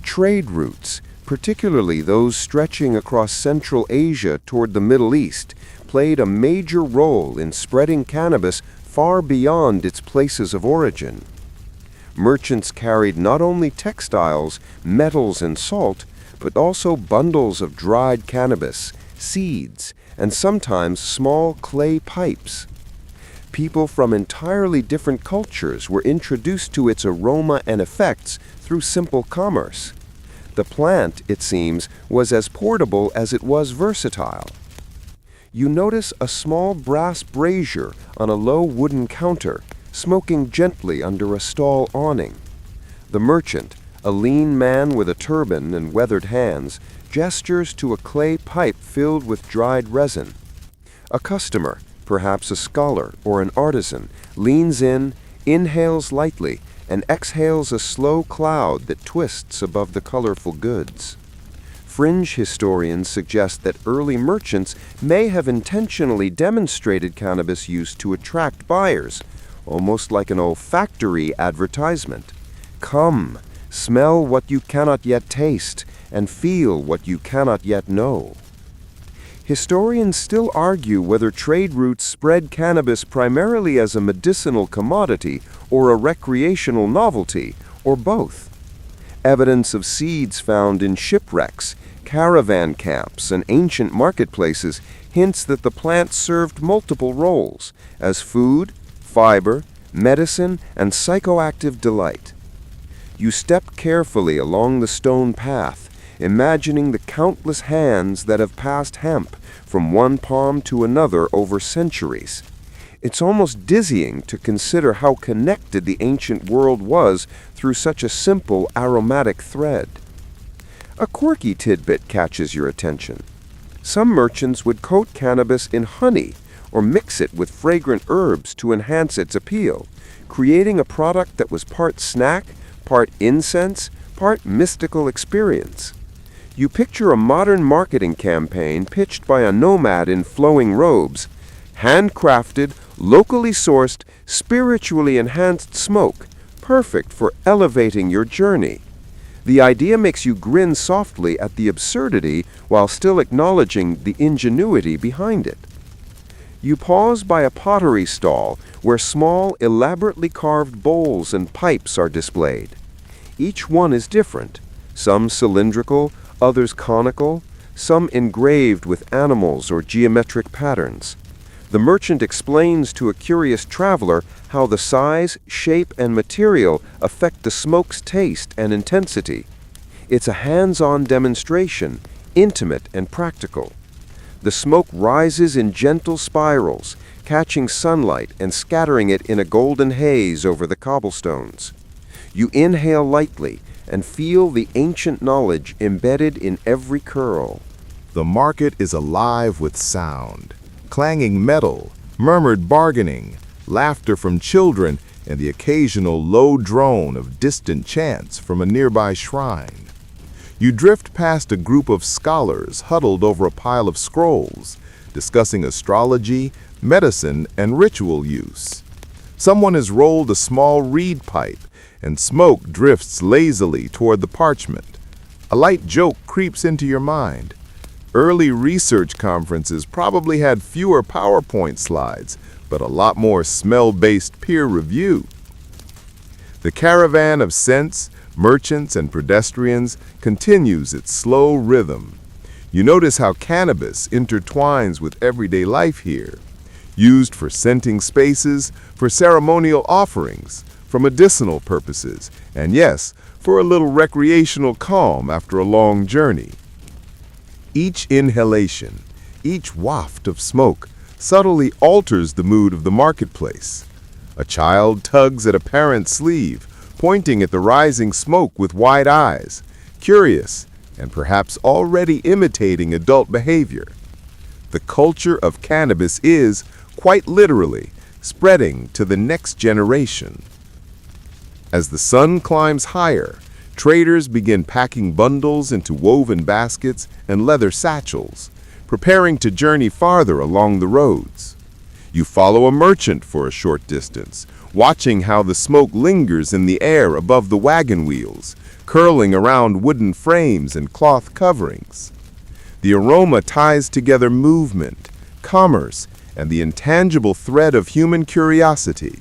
Trade routes, particularly those stretching across Central Asia toward the Middle East, played a major role in spreading cannabis far beyond its places of origin. Merchants carried not only textiles, metals, and salt, but also bundles of dried cannabis, seeds, and sometimes small clay pipes. People from entirely different cultures were introduced to its aroma and effects through simple commerce. The plant, it seems, was as portable as it was versatile. You notice a small brass brazier on a low wooden counter, smoking gently under a stall awning. The merchant, a lean man with a turban and weathered hands, gestures to a clay pipe filled with dried resin. A customer, perhaps a scholar or an artisan, leans in, inhales lightly, and exhales a slow cloud that twists above the colorful goods. Fringe historians suggest that early merchants may have intentionally demonstrated cannabis use to attract buyers, almost like an olfactory advertisement. Come, smell what you cannot yet taste, and feel what you cannot yet know. Historians still argue whether trade routes spread cannabis primarily as a medicinal commodity or a recreational novelty, or both. Evidence of seeds found in shipwrecks, caravan camps, and ancient marketplaces hints that the plant served multiple roles as food, fiber, medicine, and psychoactive delight. You step carefully along the stone path, imagining the countless hands that have passed hemp from one palm to another over centuries. It's almost dizzying to consider how connected the ancient world was through such a simple aromatic thread. A quirky tidbit catches your attention. Some merchants would coat cannabis in honey or mix it with fragrant herbs to enhance its appeal, creating a product that was part snack, part incense, part mystical experience. You picture a modern marketing campaign pitched by a nomad in flowing robes, handcrafted, locally sourced, spiritually enhanced smoke, perfect for elevating your journey. The idea makes you grin softly at the absurdity while still acknowledging the ingenuity behind it. You pause by a pottery stall where small, elaborately carved bowls and pipes are displayed. Each one is different, some cylindrical, others conical, some engraved with animals or geometric patterns. The merchant explains to a curious traveler how the size, shape, and material affect the smoke's taste and intensity. It's a hands-on demonstration, intimate and practical. The smoke rises in gentle spirals, catching sunlight and scattering it in a golden haze over the cobblestones. You inhale lightly and feel the ancient knowledge embedded in every curl. The market is alive with sound. Clanging metal, murmured bargaining, laughter from children, and the occasional low drone of distant chants from a nearby shrine. You drift past a group of scholars huddled over a pile of scrolls, discussing astrology, medicine, and ritual use. Someone has rolled a small reed pipe, and smoke drifts lazily toward the parchment. A light joke creeps into your mind. Early research conferences probably had fewer PowerPoint slides, but a lot more smell-based peer review. The caravan of scents, merchants, and pedestrians continues its slow rhythm. You notice how cannabis intertwines with everyday life here, used for scenting spaces, for ceremonial offerings, for medicinal purposes, and yes, for a little recreational calm after a long journey. Each inhalation, each waft of smoke subtly alters the mood of the marketplace. A child tugs at a parent's sleeve, pointing at the rising smoke with wide eyes, curious and perhaps already imitating adult behavior. the culture of cannabis is, quite literally, spreading to the next generation. As the sun climbs higher, traders begin packing bundles into woven baskets and leather satchels, preparing to journey farther along the roads. You follow a merchant for a short distance, watching how the smoke lingers in the air above the wagon wheels, curling around wooden frames and cloth coverings. The aroma ties together movement, commerce, and the intangible thread of human curiosity.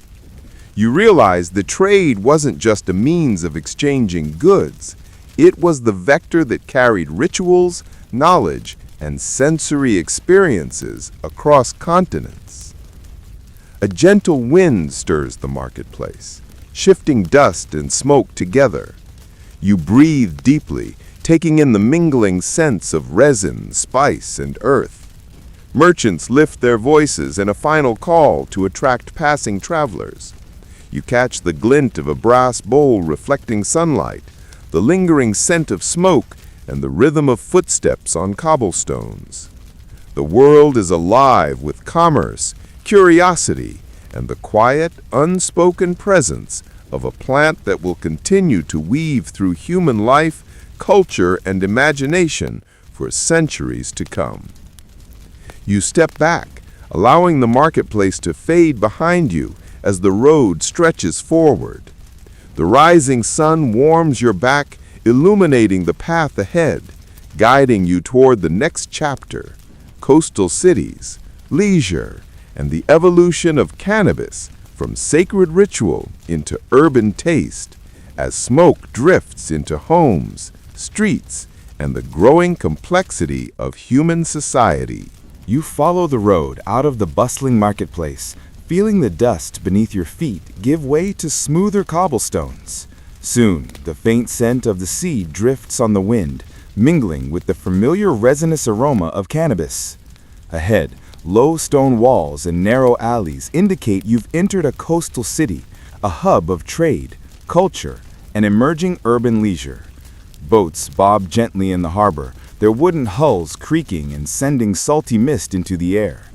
You realize the trade wasn't just a means of exchanging goods. It was the vector that carried rituals, knowledge, and sensory experiences across continents. A gentle wind stirs the marketplace, shifting dust and smoke together. You breathe deeply, taking in the mingling scents of resin, spice, and earth. Merchants lift their voices in a final call to attract passing travelers. You catch the glint of a brass bowl reflecting sunlight, the lingering scent of smoke, and the rhythm of footsteps on cobblestones. The world is alive with commerce, curiosity, and the quiet, unspoken presence of a plant that will continue to weave through human life, culture, and imagination for centuries to come. You step back, allowing the marketplace to fade behind you as the road stretches forward. The rising sun warms your back, illuminating the path ahead, guiding you toward the next chapter, coastal cities, leisure, and the evolution of cannabis from sacred ritual into urban taste, as smoke drifts into homes, streets, and the growing complexity of human society. You follow the road out of the bustling marketplace, feeling the dust beneath your feet give way to smoother cobblestones. Soon, the faint scent of the sea drifts on the wind, mingling with the familiar resinous aroma of cannabis. Ahead, low stone walls and narrow alleys indicate you've entered a coastal city, a hub of trade, culture, and emerging urban leisure. Boats bob gently in the harbor, their wooden hulls creaking and sending salty mist into the air.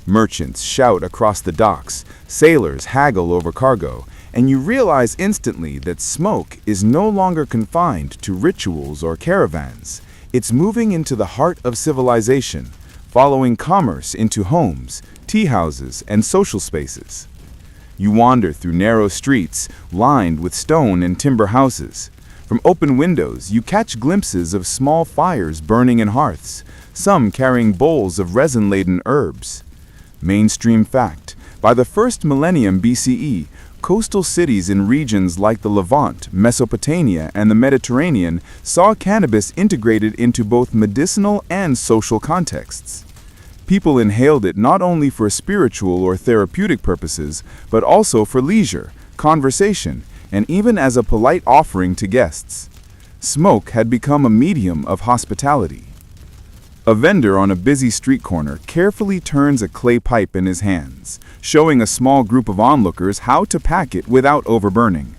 Merchants shout across the docks, sailors haggle over cargo, and you realize instantly that smoke is no longer confined to rituals or caravans. It's moving into the heart of civilization, following commerce into homes, tea houses, and social spaces. You wander through narrow streets lined with stone and timber houses. From open windows, you catch glimpses of small fires burning in hearths, some carrying bowls of resin-laden herbs. Mainstream fact: by the first millennium BCE, coastal cities in regions like the Levant, Mesopotamia, and the Mediterranean saw cannabis integrated into both medicinal and social contexts. People inhaled it not only for spiritual or therapeutic purposes, but also for leisure, conversation, and even as a polite offering to guests. Smoke had become a medium of hospitality. A vendor on a busy street corner carefully turns a clay pipe in his hands, showing a small group of onlookers how to pack it without overburning.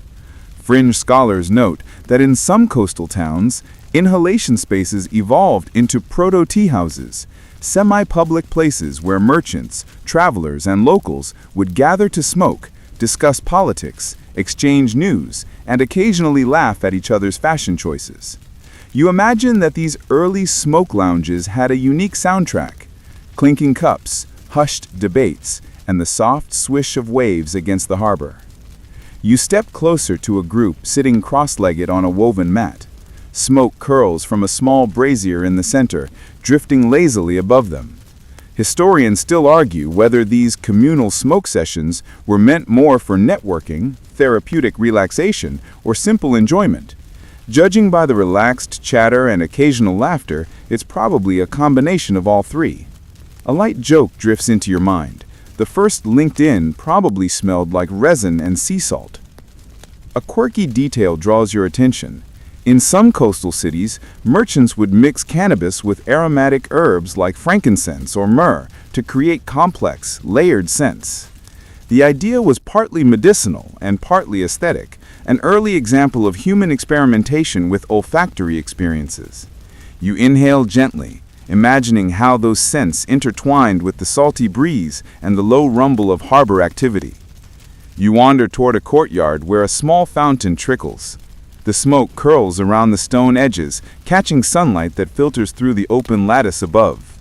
Fringe scholars note that in some coastal towns, inhalation spaces evolved into proto-tea houses, semi-public places where merchants, travelers, and locals would gather to smoke, discuss politics, exchange news, and occasionally laugh at each other's fashion choices. You imagine that these early smoke lounges had a unique soundtrack: clinking cups, hushed debates, and the soft swish of waves against the harbor. You step closer to a group sitting cross-legged on a woven mat. Smoke curls from a small brazier in the center, drifting lazily above them. Historians still argue whether these communal smoke sessions were meant more for networking, therapeutic relaxation, or simple enjoyment. Judging by the relaxed chatter and occasional laughter, it's probably a combination of all three. A light joke drifts into your mind. The first LinkedIn probably smelled like resin and sea salt. A quirky detail draws your attention. In some coastal cities, merchants would mix cannabis with aromatic herbs like frankincense or myrrh to create complex, layered scents. The idea was partly medicinal and partly aesthetic, an early example of human experimentation with olfactory experiences. You inhale gently, imagining how those scents intertwined with the salty breeze and the low rumble of harbor activity. You wander toward a courtyard where a small fountain trickles. The smoke curls around the stone edges, catching sunlight that filters through the open lattice above.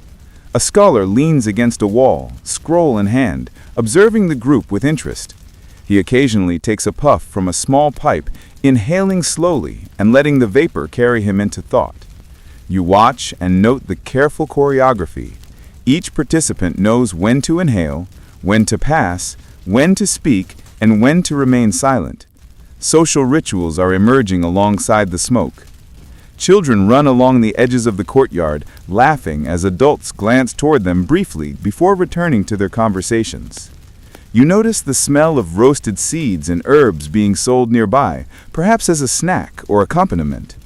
A scholar leans against a wall, scroll in hand, observing the group with interest. He occasionally takes a puff from a small pipe, inhaling slowly and letting the vapor carry him into thought. You watch and note the careful choreography. Each participant knows when to inhale, when to pass, when to speak, and when to remain silent. Social rituals are emerging alongside the smoke. Children run along the edges of the courtyard, laughing as adults glance toward them briefly before returning to their conversations. You notice the smell of roasted seeds and herbs being sold nearby, perhaps as a snack or accompaniment.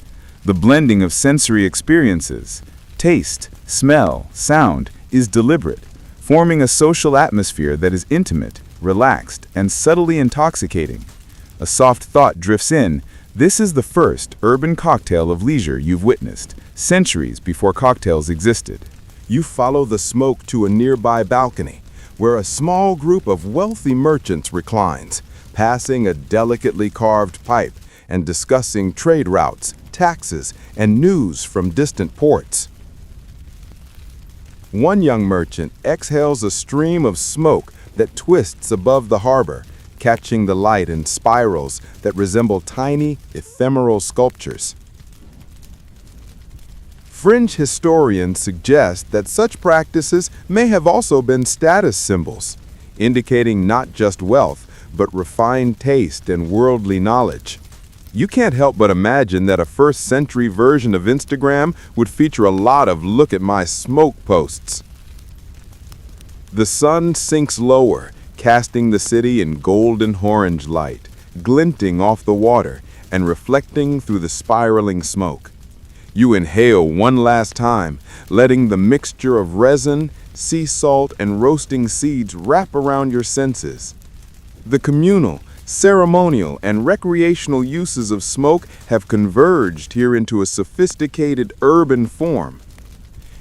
The blending of sensory experiences, taste, smell, sound, is deliberate, forming a social atmosphere that is intimate, relaxed, and subtly intoxicating. A soft thought drifts in. This is the first urban cocktail of leisure you've witnessed, centuries before cocktails existed. You follow the smoke to a nearby balcony, where a small group of wealthy merchants reclines, passing a delicately carved pipe and discussing trade routes, taxes, and news from distant ports. One young merchant exhales a stream of smoke that twists above the harbor, catching the light in spirals that resemble tiny, ephemeral sculptures. Fringe historians suggest that such practices may have also been status symbols, indicating not just wealth, but refined taste and worldly knowledge. You can't help but imagine that a first-century version of Instagram would feature a lot of "look at my smoke" posts. The sun sinks lower, casting the city in golden orange light, glinting off the water and reflecting through the spiraling smoke. You inhale one last time, letting the mixture of resin, sea salt, and roasting seeds wrap around your senses. The communal, ceremonial, and recreational uses of smoke have converged here into a sophisticated urban form.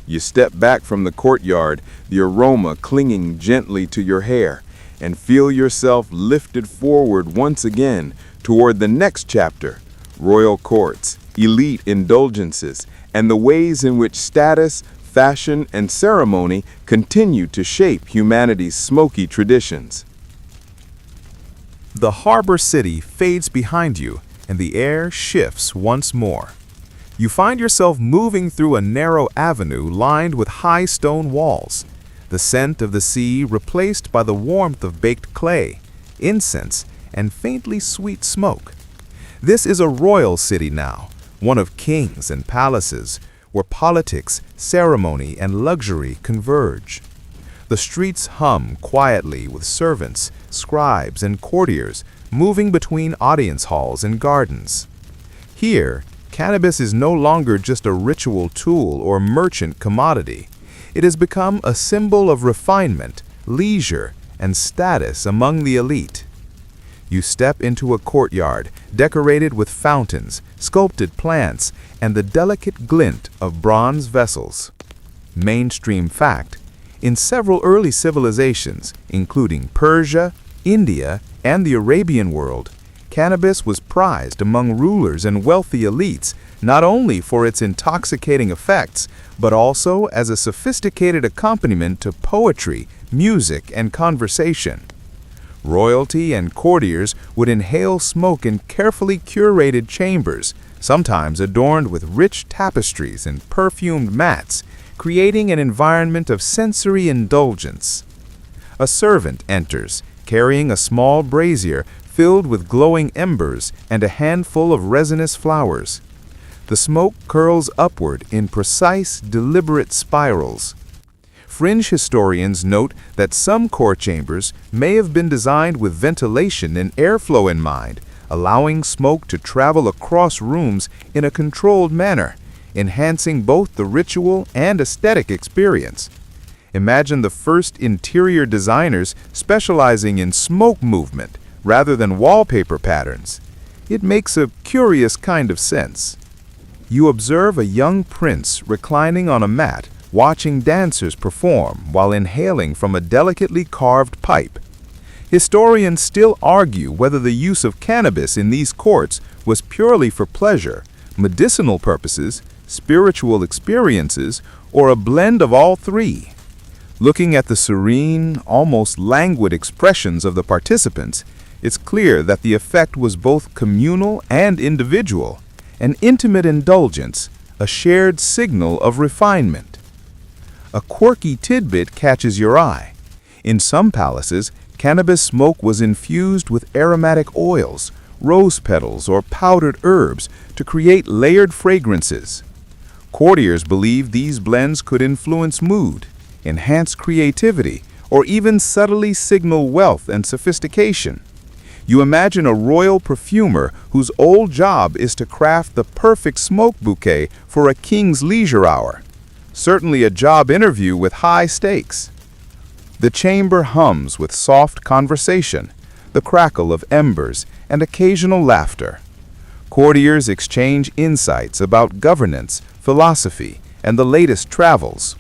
You step back from the courtyard, the aroma clinging gently to your hair, and feel yourself lifted forward once again toward the next chapter: royal courts, elite indulgences, and the ways in which status, fashion, and ceremony continue to shape humanity's smoky traditions. The harbor city fades behind you, and the air shifts once more. You find yourself moving through a narrow avenue lined with high stone walls, the scent of the sea replaced by the warmth of baked clay, incense, and faintly sweet smoke. This is a royal city now, one of kings and palaces, where politics, ceremony, and luxury converge. The streets hum quietly with servants, scribes, and courtiers moving between audience halls and gardens. Here, cannabis is no longer just a ritual tool or merchant commodity. It has become a symbol of refinement, leisure, and status among the elite. You step into a courtyard decorated with fountains, sculpted plants, and the delicate glint of bronze vessels. Mainstream fact: in several early civilizations, including Persia, India, and the Arabian world, cannabis was prized among rulers and wealthy elites not only for its intoxicating effects, but also as a sophisticated accompaniment to poetry, music, and conversation. Royalty and courtiers would inhale smoke in carefully curated chambers, sometimes adorned with rich tapestries and perfumed mats, creating an environment of sensory indulgence. A servant enters, carrying a small brazier filled with glowing embers and a handful of resinous flowers. The smoke curls upward in precise, deliberate spirals. Fringe historians note that some core chambers may have been designed with ventilation and airflow in mind, allowing smoke to travel across rooms in a controlled manner, enhancing both the ritual and aesthetic experience. Imagine the first interior designers specializing in smoke movement rather than wallpaper patterns. It makes a curious kind of sense. You observe a young prince reclining on a mat, watching dancers perform while inhaling from a delicately carved pipe. Historians still argue whether the use of cannabis in these courts was purely for pleasure, medicinal purposes, spiritual experiences, or a blend of all three. Looking at the serene, almost languid expressions of the participants, it's clear that the effect was both communal and individual, an intimate indulgence, a shared signal of refinement. A quirky tidbit catches your eye. In some palaces, cannabis smoke was infused with aromatic oils, rose petals, or powdered herbs to create layered fragrances. Courtiers believed these blends could influence mood, enhance creativity, or even subtly signal wealth and sophistication. You imagine a royal perfumer whose old job is to craft the perfect smoke bouquet for a king's leisure hour. Certainly a job interview with high stakes. The chamber hums with soft conversation, the crackle of embers, and occasional laughter. Courtiers exchange insights about governance, philosophy, and the latest travels.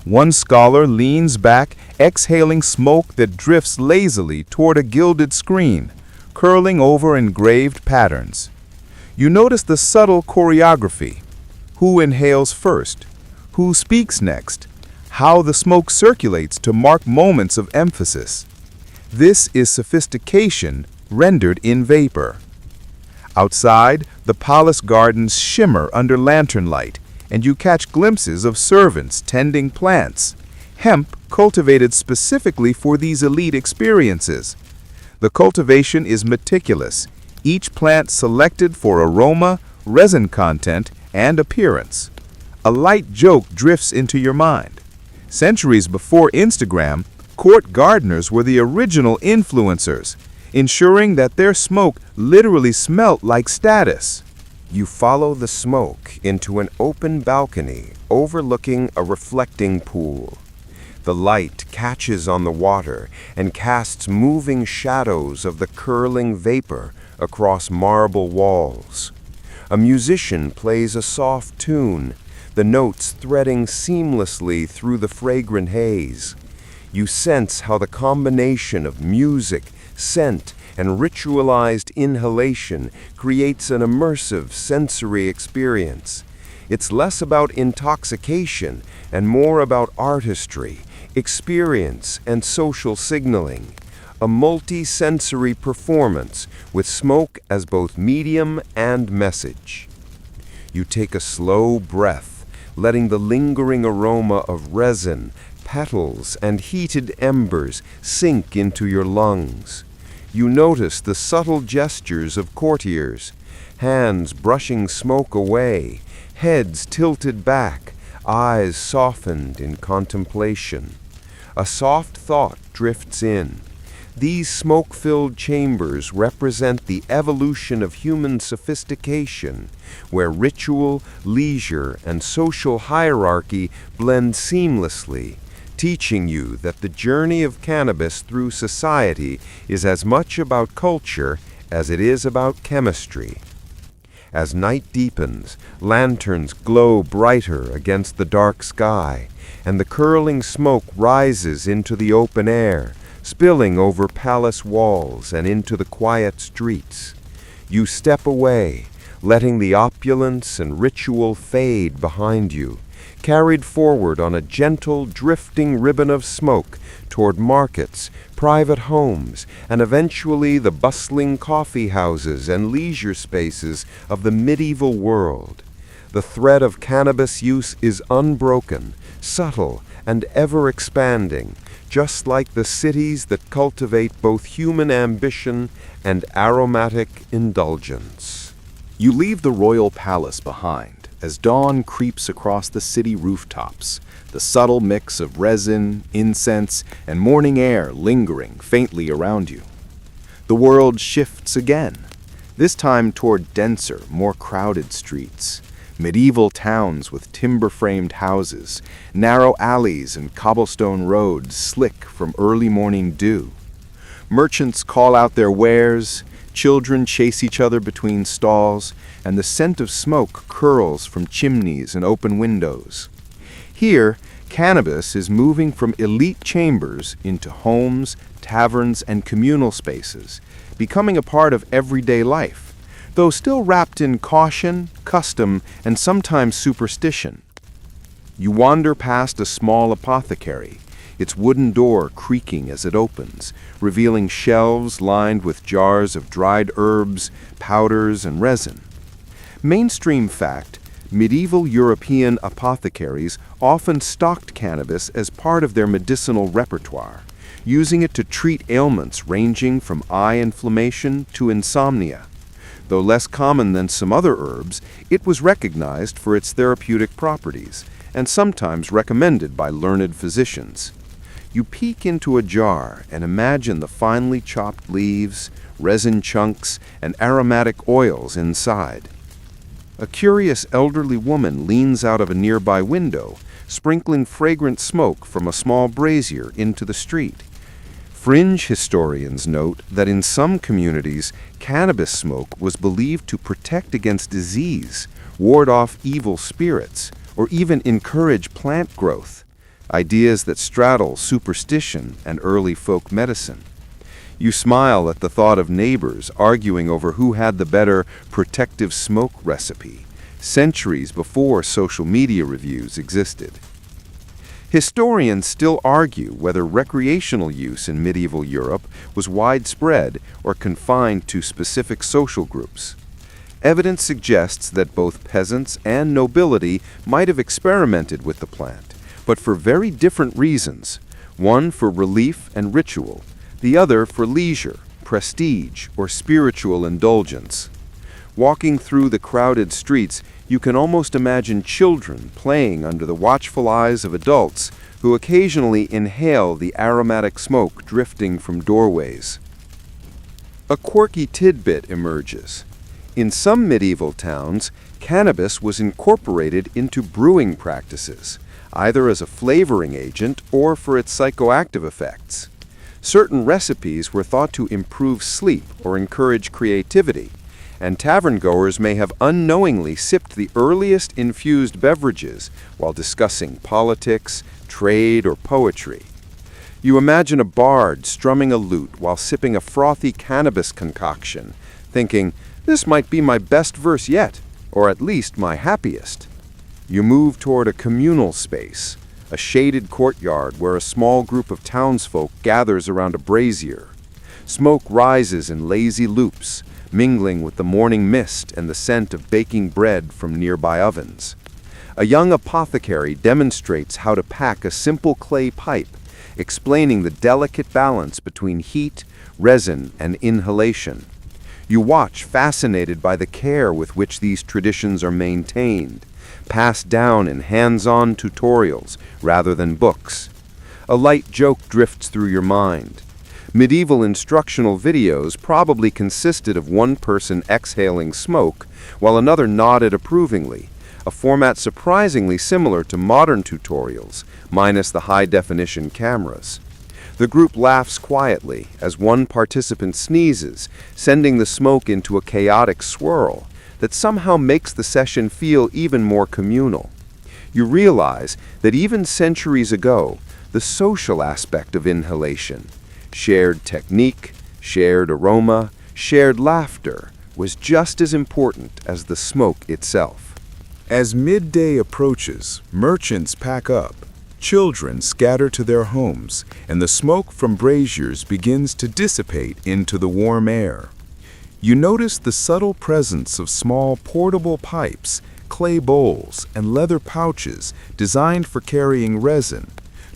One scholar leans back, exhaling smoke that drifts lazily toward a gilded screen, curling over engraved patterns. You notice the subtle choreography. Who inhales first? Who speaks next? How the smoke circulates to mark moments of emphasis. This is sophistication rendered in vapor. Outside, the palace gardens shimmer under lantern light, and you catch glimpses of servants tending plants, hemp cultivated specifically for these elite experiences. The cultivation is meticulous, each plant selected for aroma, resin content, and appearance. A light joke drifts into your mind. Centuries before Instagram, court gardeners were the original influencers, ensuring that their smoke literally smelt like status. You follow the smoke into an open balcony overlooking a reflecting pool. The light catches on the water and casts moving shadows of the curling vapor across marble walls. A musician plays a soft tune, the notes threading seamlessly through the fragrant haze. You sense how the combination of music, scent, and ritualized inhalation creates an immersive sensory experience. It's less about intoxication and more about artistry, experience, and social signaling. A multi-sensory performance with smoke as both medium and message. You take a slow breath, letting the lingering aroma of resin, petals, and heated embers sink into your lungs. You notice the subtle gestures of courtiers, hands brushing smoke away, heads tilted back, eyes softened in contemplation. A soft thought drifts in. These smoke-filled chambers represent the evolution of human sophistication, where ritual, leisure, and social hierarchy blend seamlessly, teaching you that the journey of cannabis through society is as much about culture as it is about chemistry. As night deepens, lanterns glow brighter against the dark sky, and the curling smoke rises into the open air, spilling over palace walls and into the quiet streets. You step away, letting the opulence and ritual fade behind you, carried forward on a gentle, drifting ribbon of smoke toward markets, private homes, and eventually the bustling coffee houses and leisure spaces of the medieval world. The thread of cannabis use is unbroken, subtle, and ever-expanding, just like the cities that cultivate both human ambition and aromatic indulgence. You leave the royal palace behind as dawn creeps across the city rooftops, the subtle mix of resin, incense, and morning air lingering faintly around you. The world shifts again, this time toward denser, more crowded streets. Medieval towns with timber-framed houses, narrow alleys and cobblestone roads slick from early morning dew. Merchants call out their wares, children chase each other between stalls, and the scent of smoke curls from chimneys and open windows. Here, cannabis is moving from elite chambers into homes, taverns, and communal spaces, becoming a part of everyday life, though still wrapped in caution, custom, and sometimes superstition. You wander past a small apothecary, its wooden door creaking as it opens, revealing shelves lined with jars of dried herbs, powders, and resin. Mainstream fact, medieval European apothecaries often stocked cannabis as part of their medicinal repertoire, using it to treat ailments ranging from eye inflammation to insomnia. Though less common than some other herbs, it was recognized for its therapeutic properties, and sometimes recommended by learned physicians. You peek into a jar and imagine the finely chopped leaves, resin chunks, and aromatic oils inside. A curious elderly woman leans out of a nearby window, sprinkling fragrant smoke from a small brazier into the street. Fringe historians note that in some communities, cannabis smoke was believed to protect against disease, ward off evil spirits, or even encourage plant growth, ideas that straddle superstition and early folk medicine. You smile at the thought of neighbors arguing over who had the better protective smoke recipe, centuries before social media reviews existed. Historians still argue whether recreational use in medieval Europe was widespread or confined to specific social groups. Evidence suggests that both peasants and nobility might have experimented with the plant, but for very different reasons, one for relief and ritual, the other for leisure, prestige, or spiritual indulgence. Walking through the crowded streets, you can almost imagine children playing under the watchful eyes of adults who occasionally inhale the aromatic smoke drifting from doorways. A quirky tidbit emerges. In some medieval towns, cannabis was incorporated into brewing practices, either as a flavoring agent or for its psychoactive effects. Certain recipes were thought to improve sleep or encourage creativity, and tavern-goers may have unknowingly sipped the earliest infused beverages while discussing politics, trade, or poetry. You imagine a bard strumming a lute while sipping a frothy cannabis concoction, thinking, "This might be my best verse yet, or at least my happiest." You move toward a communal space, a shaded courtyard where a small group of townsfolk gathers around a brazier. Smoke rises in lazy loops, mingling with the morning mist and the scent of baking bread from nearby ovens. A young apothecary demonstrates how to pack a simple clay pipe, explaining the delicate balance between heat, resin, and inhalation. You watch, fascinated by the care with which these traditions are maintained, passed down in hands-on tutorials rather than books. A light joke drifts through your mind. Medieval instructional videos probably consisted of one person exhaling smoke while another nodded approvingly, a format surprisingly similar to modern tutorials, minus the high-definition cameras. The group laughs quietly as one participant sneezes, sending the smoke into a chaotic swirl that somehow makes the session feel even more communal. You realize that even centuries ago, the social aspect of inhalation, shared technique, shared aroma, shared laughter, was just as important as the smoke itself. As midday approaches, merchants pack up, children scatter to their homes, and the smoke from braziers begins to dissipate into the warm air. You notice the subtle presence of small portable pipes, clay bowls, and leather pouches designed for carrying resin,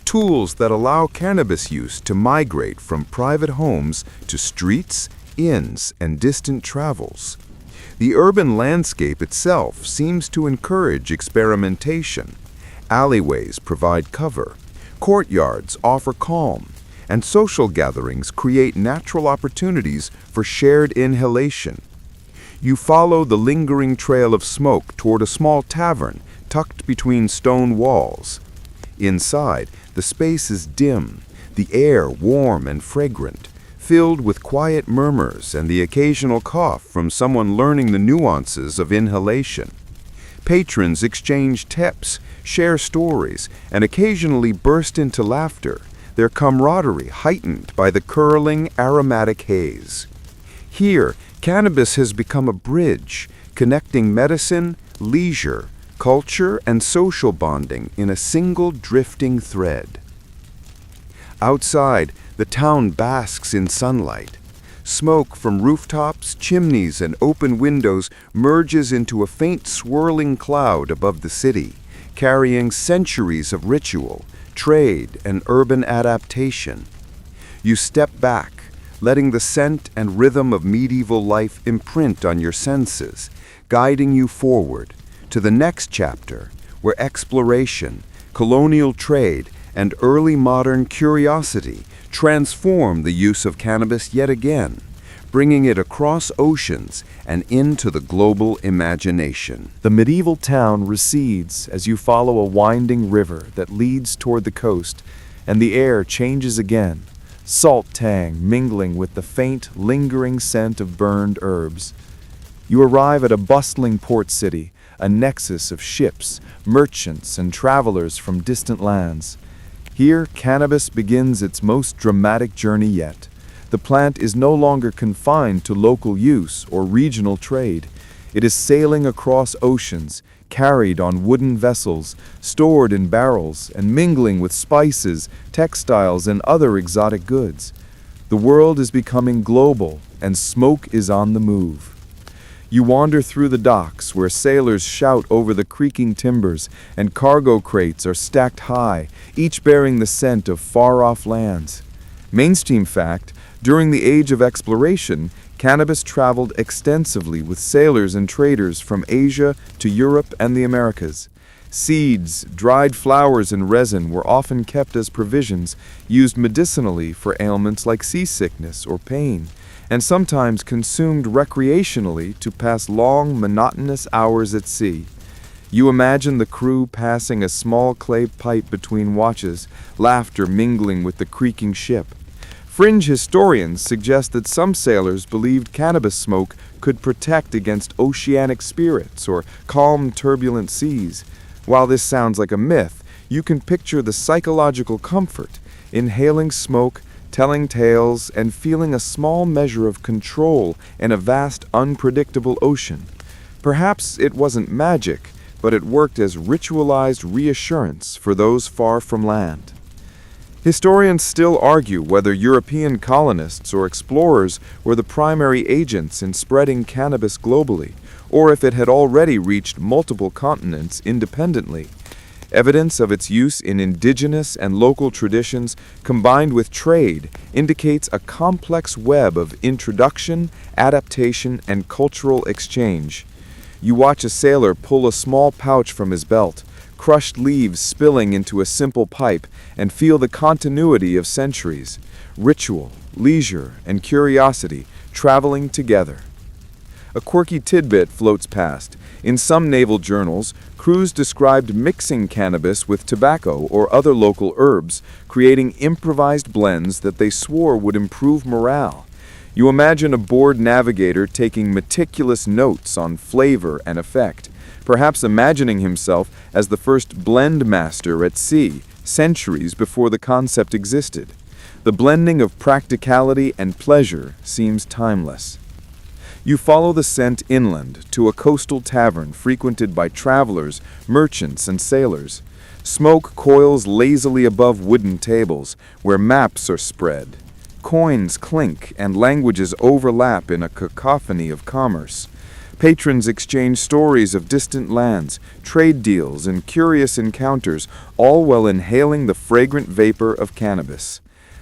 tools that allow cannabis use to migrate from private homes to streets, inns, and distant travels. The urban landscape itself seems to encourage experimentation. Alleyways provide cover, courtyards offer calm, and social gatherings create natural opportunities for shared inhalation. You follow the lingering trail of smoke toward a small tavern tucked between stone walls. Inside, the space is dim, the air warm and fragrant, filled with quiet murmurs and the occasional cough from someone learning the nuances of inhalation. Patrons exchange tips, share stories, and occasionally burst into laughter, their camaraderie heightened by the curling, aromatic haze. Here, cannabis has become a bridge, connecting medicine, leisure, culture, and social bonding in a single drifting thread. Outside, the town basks in sunlight. Smoke from rooftops, chimneys, and open windows merges into a faint swirling cloud above the city, carrying centuries of ritual, trade, and urban adaptation. You step back, letting the scent and rhythm of medieval life imprint on your senses, guiding you forward to the next chapter, where exploration, colonial trade, and early modern curiosity transform the use of cannabis yet again, bringing it across oceans and into the global imagination. The medieval town recedes as you follow a winding river that leads toward the coast, and the air changes again, salt tang mingling with the faint, lingering scent of burned herbs. You arrive at a bustling port city, a nexus of ships, merchants, and travelers from distant lands. Here, cannabis begins its most dramatic journey yet. The plant is no longer confined to local use or regional trade. It is sailing across oceans, carried on wooden vessels, stored in barrels, and mingling with spices, textiles, and other exotic goods. The world is becoming global, and smoke is on the move. You wander through the docks where sailors shout over the creaking timbers and cargo crates are stacked high, each bearing the scent of far-off lands. Mainstream fact, during the age of exploration, cannabis traveled extensively with sailors and traders from Asia to Europe and the Americas. Seeds, dried flowers, and resin were often kept as provisions, used medicinally for ailments like seasickness or pain, and sometimes consumed recreationally to pass long, monotonous hours at sea. You imagine the crew passing a small clay pipe between watches, laughter mingling with the creaking ship. Fringe historians suggest that some sailors believed cannabis smoke could protect against oceanic spirits or calm turbulent seas. While this sounds like a myth, you can picture the psychological comfort, inhaling smoke, telling tales, and feeling a small measure of control in a vast, unpredictable ocean. Perhaps it wasn't magic, but it worked as ritualized reassurance for those far from land. Historians still argue whether European colonists or explorers were the primary agents in spreading cannabis globally, or if it had already reached multiple continents independently. Evidence of its use in indigenous and local traditions combined with trade indicates a complex web of introduction, adaptation, and cultural exchange. You watch a sailor pull a small pouch from his belt, crushed leaves spilling into a simple pipe, and feel the continuity of centuries, ritual, leisure, and curiosity traveling together. A quirky tidbit floats past. In some naval journals, crews described mixing cannabis with tobacco or other local herbs, creating improvised blends that they swore would improve morale. You imagine a bored navigator taking meticulous notes on flavor and effect, perhaps imagining himself as the first blend master at sea, centuries before the concept existed. The blending of practicality and pleasure seems timeless. You follow the scent inland to a coastal tavern frequented by travelers, merchants, and sailors. Smoke coils lazily above wooden tables where maps are spread. Coins clink and languages overlap in a cacophony of commerce. Patrons exchange stories of distant lands, trade deals, and curious encounters, all while inhaling the fragrant vapor of cannabis.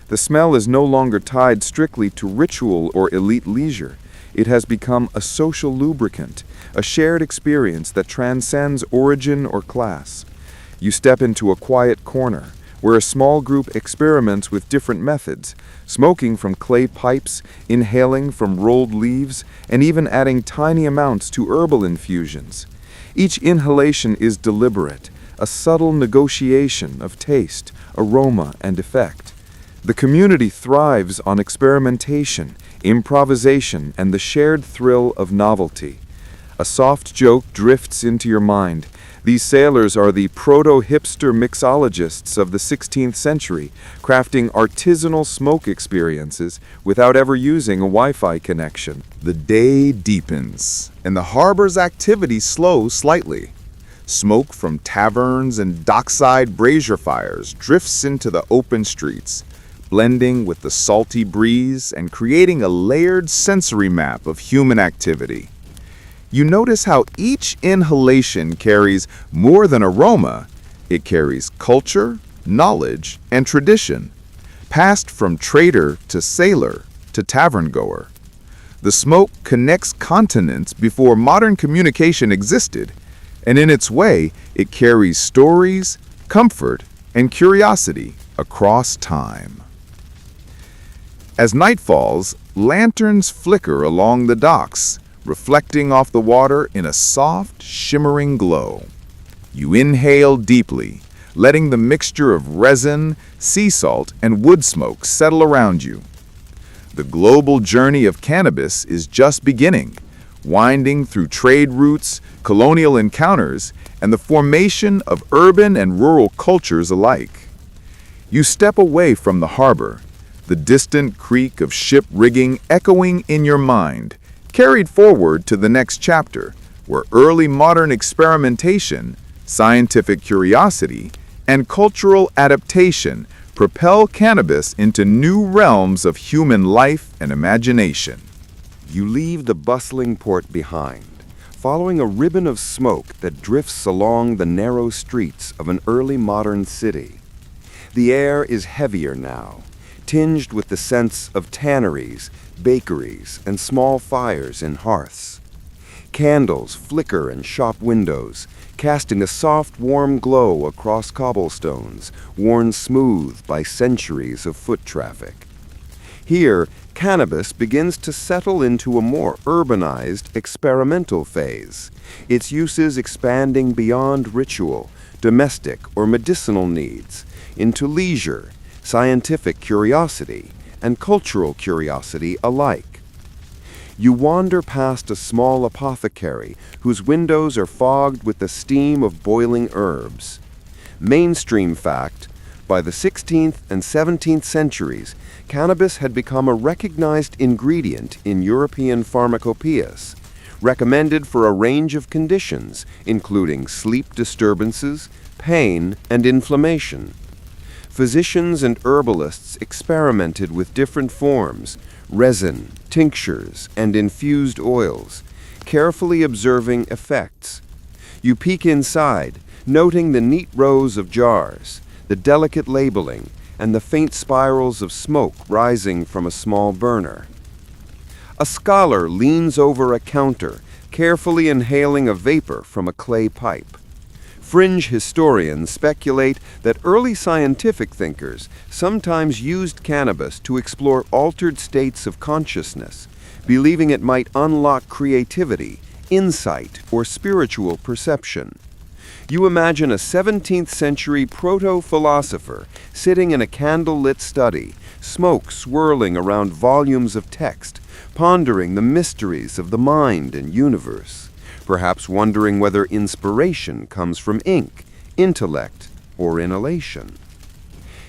The smell is no longer tied strictly to ritual or elite leisure. It has become a social lubricant, a shared experience that transcends origin or class. You step into a quiet corner, where a small group experiments with different methods, smoking from clay pipes, inhaling from rolled leaves, and even adding tiny amounts to herbal infusions. Each inhalation is deliberate, a subtle negotiation of taste, aroma, and effect. The community thrives on experimentation, improvisation, and the shared thrill of novelty. A soft joke drifts into your mind. These sailors are the proto-hipster mixologists of the 16th century, crafting artisanal smoke experiences without ever using a Wi-Fi connection. The day deepens, and the harbor's activity slows slightly. Smoke from taverns and dockside brazier fires drifts into the open streets, blending with the salty breeze and creating a layered sensory map of human activity. You notice how each inhalation carries more than aroma. It carries culture, knowledge, and tradition, passed from trader to sailor to tavern goer. The smoke connects continents before modern communication existed, and in its way, it carries stories, comfort, and curiosity across time. As night falls, lanterns flicker along the docks, reflecting off the water in a soft, shimmering glow. You inhale deeply, letting the mixture of resin, sea salt, and wood smoke settle around you. The global journey of cannabis is just beginning, winding through trade routes, colonial encounters, and the formation of urban and rural cultures alike. You step away from the harbor, the distant creak of ship rigging echoing in your mind, carried forward to the next chapter, where early modern experimentation, scientific curiosity, and cultural adaptation propel cannabis into new realms of human life and imagination. You leave the bustling port behind, following a ribbon of smoke that drifts along the narrow streets of an early modern city. The air is heavier now, tinged with the scents of tanneries, bakeries, and small fires in hearths. Candles flicker in shop windows, casting a soft, warm glow across cobblestones, worn smooth by centuries of foot traffic. Here, cannabis begins to settle into a more urbanized, experimental phase, its uses expanding beyond ritual, domestic, or medicinal needs, into leisure, scientific curiosity, and cultural curiosity alike. You wander past a small apothecary whose windows are fogged with the steam of boiling herbs. Mainstream fact, by the 16th and 17th centuries, cannabis had become a recognized ingredient in European pharmacopoeias, recommended for a range of conditions, including sleep disturbances, pain, and inflammation. Physicians and herbalists experimented with different forms, resin, tinctures, and infused oils, carefully observing effects. You peek inside, noting the neat rows of jars, the delicate labeling, and the faint spirals of smoke rising from a small burner. A scholar leans over a counter, carefully inhaling a vapor from a clay pipe. Fringe historians speculate that early scientific thinkers sometimes used cannabis to explore altered states of consciousness, believing it might unlock creativity, insight, or spiritual perception. You imagine a 17th century proto-philosopher sitting in a candle-lit study, smoke swirling around volumes of text, pondering the mysteries of the mind and universe, perhaps wondering whether inspiration comes from ink, intellect, or inhalation.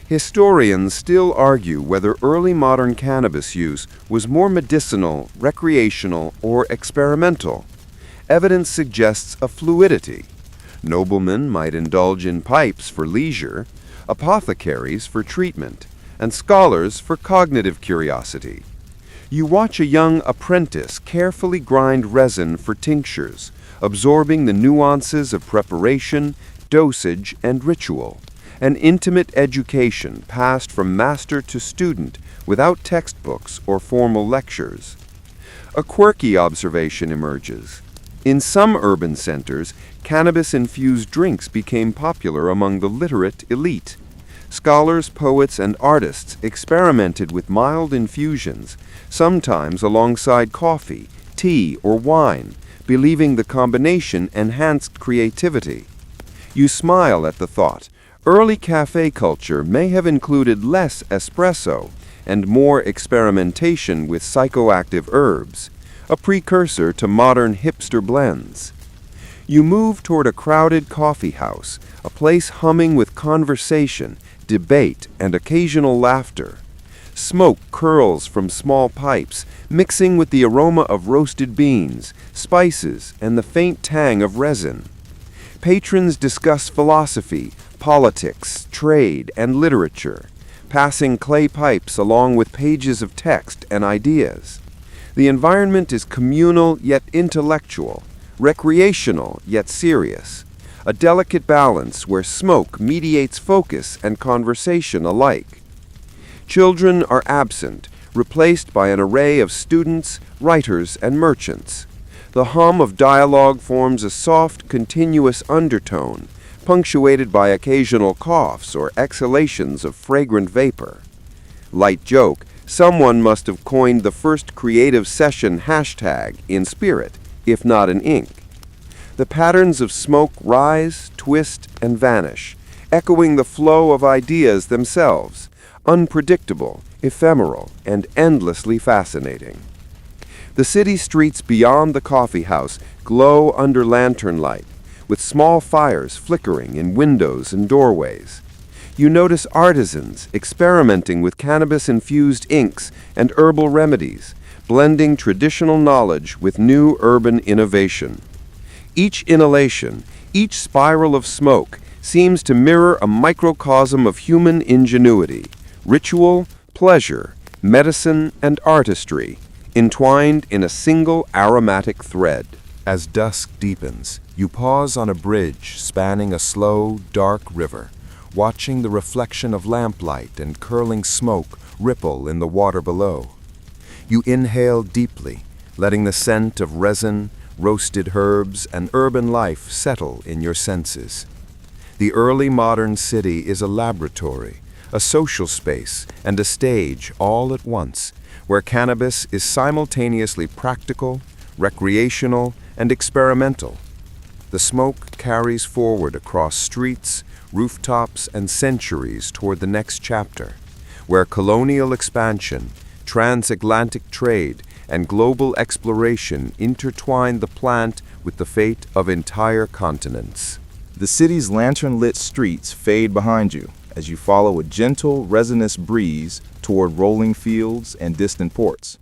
Historians still argue whether early modern cannabis use was more medicinal, recreational, or experimental. Evidence suggests a fluidity. Noblemen might indulge in pipes for leisure, apothecaries for treatment, and scholars for cognitive curiosity. You watch a young apprentice carefully grind resin for tinctures, absorbing the nuances of preparation, dosage, and ritual, an intimate education passed from master to student without textbooks or formal lectures. A quirky observation emerges. In some urban centers, cannabis-infused drinks became popular among the literate elite. Scholars, poets, and artists experimented with mild infusions, sometimes alongside coffee, tea, or wine, believing the combination enhanced creativity. You smile at the thought. Early cafe culture may have included less espresso and more experimentation with psychoactive herbs, a precursor to modern hipster blends. You move toward a crowded coffee house, a place humming with conversation, debate, and occasional laughter. Smoke curls from small pipes, mixing with the aroma of roasted beans, spices, and the faint tang of resin. Patrons discuss philosophy, politics, trade, and literature, passing clay pipes along with pages of text and ideas. The environment is communal yet intellectual, recreational yet serious, a delicate balance where smoke mediates focus and conversation alike. Children are absent, replaced by an array of students, writers, and merchants. The hum of dialogue forms a soft, continuous undertone, punctuated by occasional coughs or exhalations of fragrant vapor. Light joke, someone must have coined the first creative session hashtag in spirit, if not in ink. The patterns of smoke rise, twist, and vanish, echoing the flow of ideas themselves, unpredictable, ephemeral, and endlessly fascinating. The city streets beyond the coffee house glow under lantern light, with small fires flickering in windows and doorways. You notice artisans experimenting with cannabis-infused inks and herbal remedies, blending traditional knowledge with new urban innovation. Each inhalation, each spiral of smoke, seems to mirror a microcosm of human ingenuity, ritual, pleasure, medicine, and artistry, entwined in a single aromatic thread. As dusk deepens, you pause on a bridge spanning a slow, dark river, watching the reflection of lamplight and curling smoke ripple in the water below. You inhale deeply, letting the scent of resin, roasted herbs, and urban life settle in your senses. The early modern city is a laboratory, a social space, and a stage all at once, where cannabis is simultaneously practical, recreational, and experimental. The smoke carries forward across streets, rooftops, and centuries toward the next chapter, where colonial expansion, transatlantic trade, and global exploration intertwine the plant with the fate of entire continents. The city's lantern-lit streets fade behind you as you follow a gentle, resinous breeze toward rolling fields and distant ports.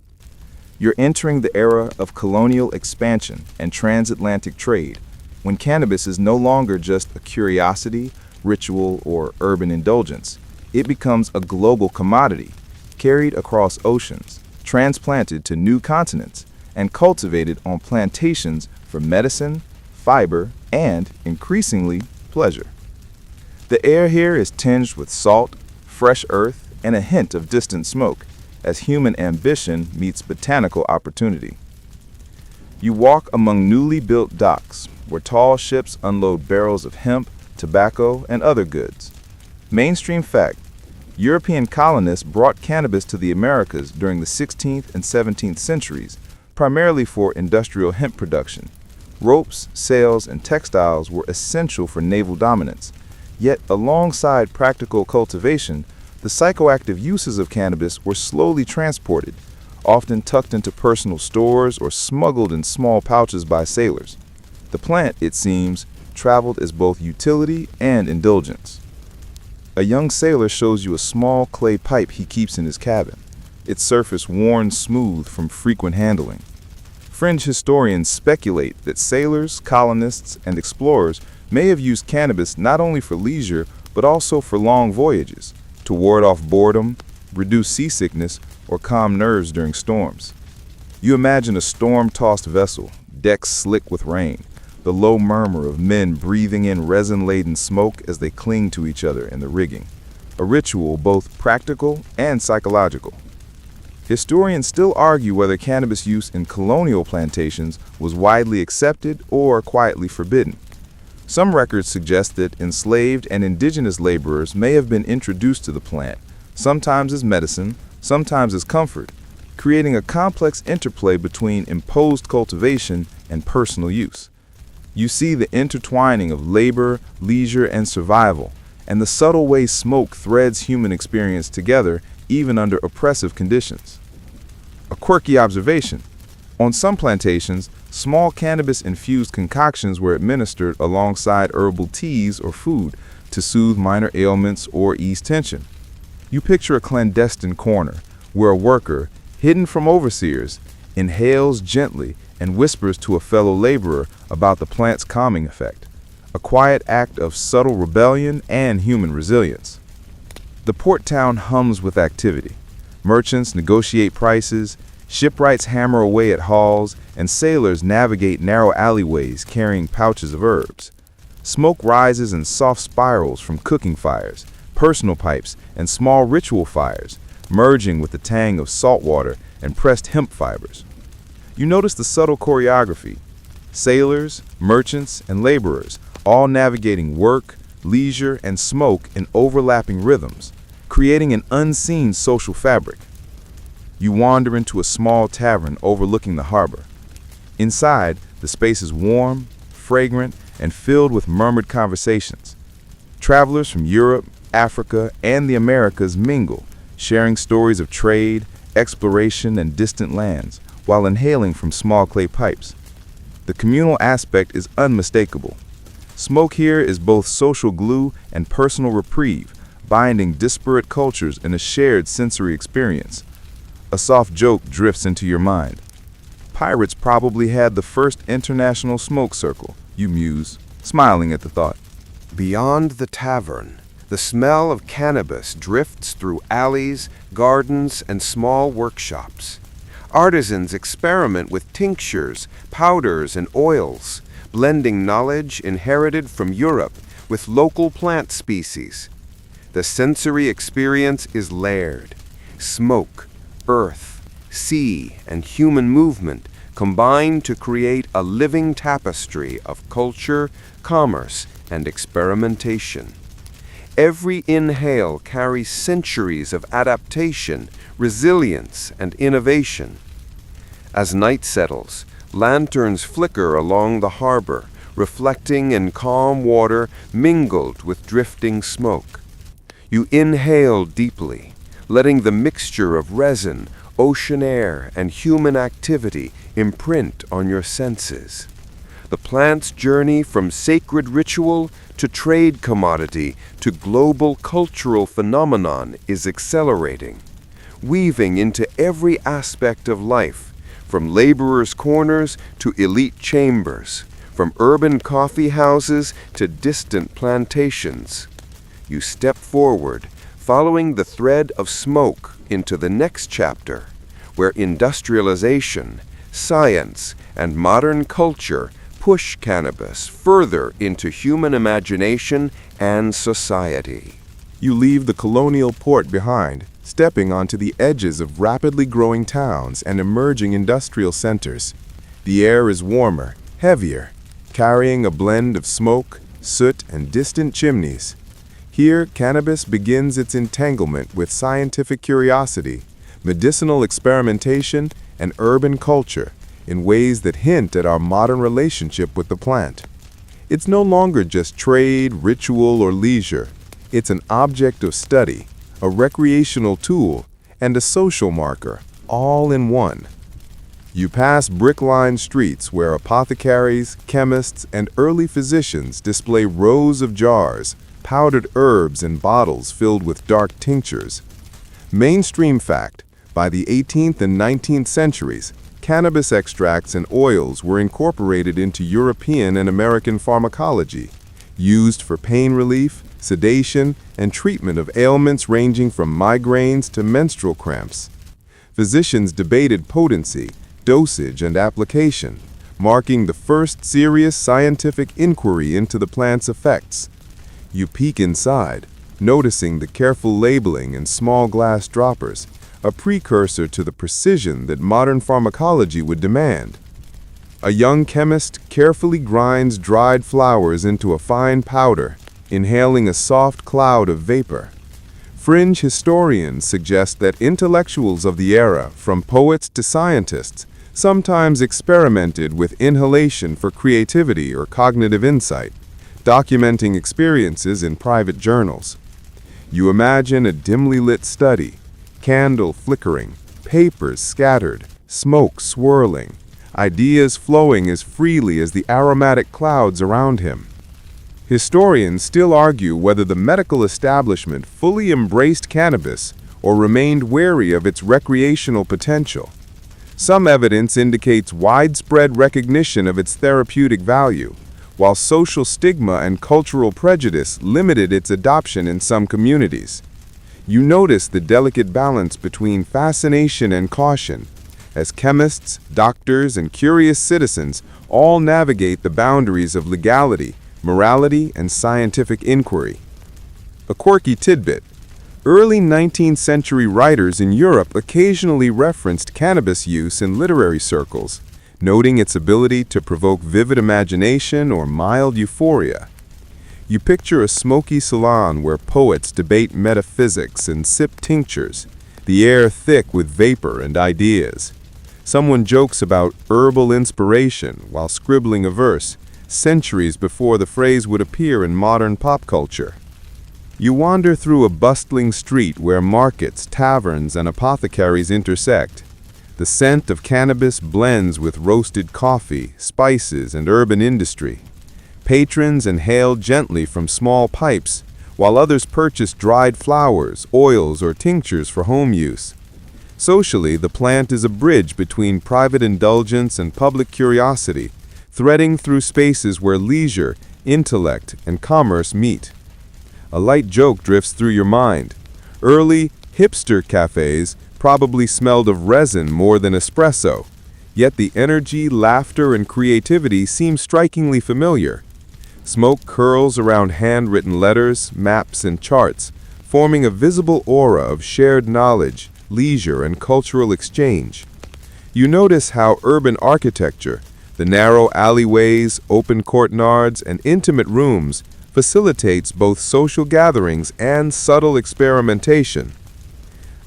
You're entering the era of colonial expansion and transatlantic trade, when cannabis is no longer just a curiosity, ritual, or urban indulgence. It becomes a global commodity, carried across oceans, transplanted to new continents, and cultivated on plantations for medicine, fiber, and, increasingly, pleasure. The air here is tinged with salt, fresh earth, and a hint of distant smoke, as human ambition meets botanical opportunity. You walk among newly built docks, where tall ships unload barrels of hemp, tobacco, and other goods. Mainstream fact: European colonists brought cannabis to the Americas during the 16th and 17th centuries, primarily for industrial hemp production. Ropes, sails, and textiles were essential for naval dominance. Yet, alongside practical cultivation, the psychoactive uses of cannabis were slowly transported, often tucked into personal stores or smuggled in small pouches by sailors. The plant, it seems, traveled as both utility and indulgence. A young sailor shows you a small clay pipe he keeps in his cabin, its surface worn smooth from frequent handling. Fringe historians speculate that sailors, colonists, and explorers may have used cannabis not only for leisure, but also for long voyages, to ward off boredom, reduce seasickness, or calm nerves during storms. You imagine a storm-tossed vessel, decks slick with rain, the low murmur of men breathing in resin-laden smoke as they cling to each other in the rigging, a ritual both practical and psychological. Historians still argue whether cannabis use in colonial plantations was widely accepted or quietly forbidden. Some records suggest that enslaved and indigenous laborers may have been introduced to the plant, sometimes as medicine, sometimes as comfort, creating a complex interplay between imposed cultivation and personal use. You see the intertwining of labor, leisure, and survival, and the subtle way smoke threads human experience together even under oppressive conditions. A quirky observation: On some plantations, small cannabis-infused concoctions were administered alongside herbal teas or food to soothe minor ailments or ease tension. You picture a clandestine corner where a worker, hidden from overseers, inhales gently and whispers to a fellow laborer about the plant's calming effect, a quiet act of subtle rebellion and human resilience. The port town hums with activity. Merchants negotiate prices, shipwrights hammer away at hauls, and sailors navigate narrow alleyways carrying pouches of herbs. Smoke rises in soft spirals from cooking fires, personal pipes, and small ritual fires, merging with the tang of salt water and pressed hemp fibers. You notice the subtle choreography. Sailors, merchants, and laborers, all navigating work, leisure, and smoke in overlapping rhythms, creating an unseen social fabric. You wander into a small tavern overlooking the harbor. Inside, the space is warm, fragrant, and filled with murmured conversations. Travelers from Europe, Africa, and the Americas mingle, sharing stories of trade, exploration, and distant lands, while inhaling from small clay pipes. The communal aspect is unmistakable. Smoke here is both social glue and personal reprieve, binding disparate cultures in a shared sensory experience. A soft joke drifts into your mind. Pirates probably had the first international smoke circle, you muse, smiling at the thought. Beyond the tavern, the smell of cannabis drifts through alleys, gardens, and small workshops. Artisans experiment with tinctures, powders, and oils, blending knowledge inherited from Europe with local plant species. The sensory experience is layered. Smoke, earth, sea, and human movement combine to create a living tapestry of culture, commerce, and experimentation. Every inhale carries centuries of adaptation, resilience, and innovation. As night settles, lanterns flicker along the harbor, reflecting in calm water mingled with drifting smoke. You inhale deeply, letting the mixture of resin, ocean air, and human activity imprint on your senses. The plant's journey from sacred ritual to trade commodity to global cultural phenomenon is accelerating, weaving into every aspect of life, from laborers' corners to elite chambers, from urban coffee houses to distant plantations. You step forward, following the thread of smoke into the next chapter, where industrialization, science, and modern culture push cannabis further into human imagination and society. You leave the colonial port behind, stepping onto the edges of rapidly growing towns and emerging industrial centers. The air is warmer, heavier, carrying a blend of smoke, soot, and distant chimneys. Here, cannabis begins its entanglement with scientific curiosity, medicinal experimentation, and urban culture in ways that hint at our modern relationship with the plant. It's no longer just trade, ritual, or leisure. It's an object of study, a recreational tool, and a social marker, all in one. You pass brick-lined streets where apothecaries, chemists, and early physicians display rows of jars, powdered herbs, and bottles filled with dark tinctures. Mainstream fact, by the 18th and 19th centuries, cannabis extracts and oils were incorporated into European and American pharmacology, used for pain relief, sedation, and treatment of ailments ranging from migraines to menstrual cramps. Physicians debated potency, dosage, and application, marking the first serious scientific inquiry into the plant's effects. You peek inside, noticing the careful labeling and small glass droppers, a precursor to the precision that modern pharmacology would demand. A young chemist carefully grinds dried flowers into a fine powder, inhaling a soft cloud of vapor. Fringe historians suggest that intellectuals of the era, from poets to scientists, sometimes experimented with inhalation for creativity or cognitive insight, documenting experiences in private journals. You imagine a dimly lit study, candle flickering, papers scattered, smoke swirling, ideas flowing as freely as the aromatic clouds around him. Historians still argue whether the medical establishment fully embraced cannabis or remained wary of its recreational potential. Some evidence indicates widespread recognition of its therapeutic value, while social stigma and cultural prejudice limited its adoption in some communities. You notice the delicate balance between fascination and caution, as chemists, doctors, and curious citizens all navigate the boundaries of legality, morality, and scientific inquiry. A quirky tidbit: early 19th century writers in Europe occasionally referenced cannabis use in literary circles, noting its ability to provoke vivid imagination or mild euphoria. You picture a smoky salon where poets debate metaphysics and sip tinctures, the air thick with vapor and ideas. Someone jokes about herbal inspiration while scribbling a verse, centuries before the phrase would appear in modern pop culture. You wander through a bustling street where markets, taverns, and apothecaries intersect. The scent of cannabis blends with roasted coffee, spices, and urban industry. Patrons inhale gently from small pipes, while others purchase dried flowers, oils, or tinctures for home use. Socially, the plant is a bridge between private indulgence and public curiosity, threading through spaces where leisure, intellect, and commerce meet. A light joke drifts through your mind. Early, hipster cafes probably smelled of resin more than espresso, yet the energy, laughter, and creativity seem strikingly familiar. Smoke curls around handwritten letters, maps, and charts, forming a visible aura of shared knowledge, leisure, and cultural exchange. You notice how urban architecture, the narrow alleyways, open courtyards, and intimate rooms, facilitates both social gatherings and subtle experimentation.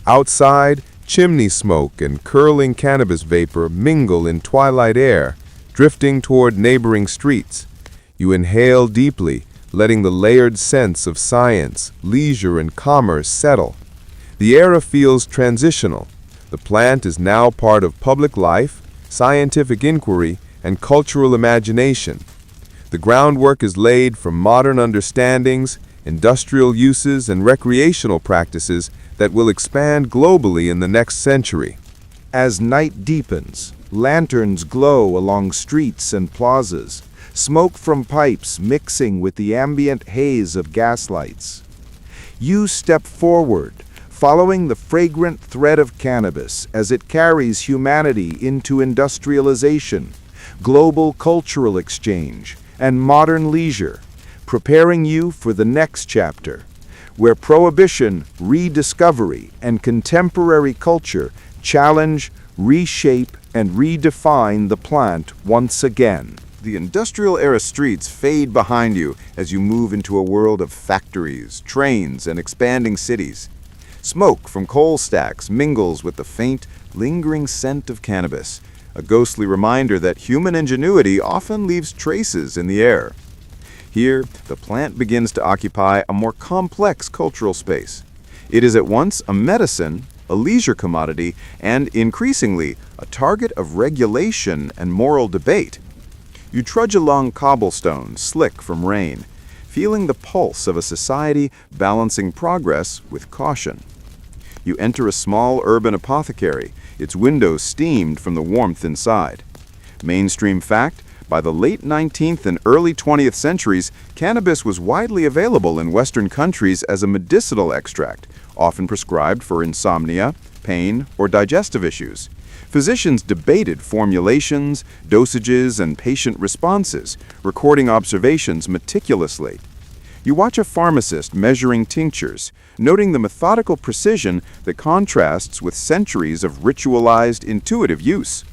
Outside, chimney smoke and curling cannabis vapor mingle in twilight air, drifting toward neighboring streets. You inhale deeply, letting the layered sense of science, leisure, and commerce settle. The era feels transitional. The plant is now part of public life, scientific inquiry, and cultural imagination. The groundwork is laid for modern understandings, industrial uses, and recreational practices that will expand globally in the next century. As night deepens, lanterns glow along streets and plazas, smoke from pipes mixing with the ambient haze of gaslights. You step forward, following the fragrant thread of cannabis as it carries humanity into industrialization, global cultural exchange, and modern leisure, preparing you for the next chapter, where prohibition, rediscovery, and contemporary culture challenge, reshape, and redefine the plant once again. The industrial-era streets fade behind you as you move into a world of factories, trains, and expanding cities. Smoke from coal stacks mingles with the faint, lingering scent of cannabis, a ghostly reminder that human ingenuity often leaves traces in the air. Here, the plant begins to occupy a more complex cultural space. It is at once a medicine, a leisure commodity, and, increasingly, a target of regulation and moral debate. You trudge along cobblestones, slick from rain, feeling the pulse of a society balancing progress with caution. You enter a small urban apothecary, its windows steamed from the warmth inside. Mainstream fact: by the late 19th and early 20th centuries, cannabis was widely available in Western countries as a medicinal extract, often prescribed for insomnia, pain, or digestive issues. Physicians debated formulations, dosages, and patient responses, recording observations meticulously. You watch a pharmacist measuring tinctures, noting the methodical precision that contrasts with centuries of ritualized, intuitive use.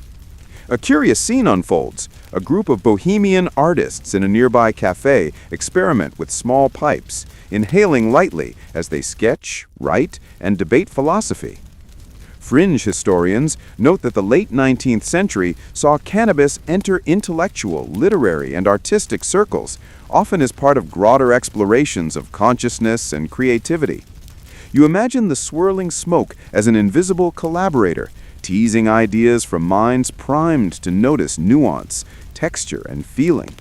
A curious scene unfolds. A group of bohemian artists in a nearby cafe experiment with small pipes, inhaling lightly as they sketch, write, and debate philosophy. Fringe historians note that the late 19th century saw cannabis enter intellectual, literary, and artistic circles, often as part of broader explorations of consciousness and creativity. You imagine the swirling smoke as an invisible collaborator, teasing ideas from minds primed to notice nuance, texture, and feeling.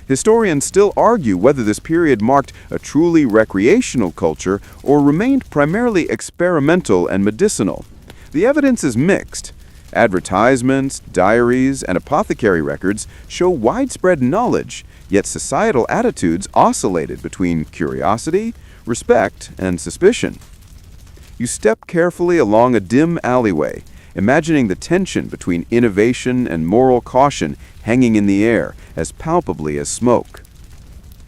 Historians still argue whether this period marked a truly recreational culture or remained primarily experimental and medicinal. The evidence is mixed. Advertisements, diaries, and apothecary records show widespread knowledge, yet societal attitudes oscillated between curiosity, respect, and suspicion. You step carefully along a dim alleyway, imagining the tension between innovation and moral caution hanging in the air as palpably as smoke.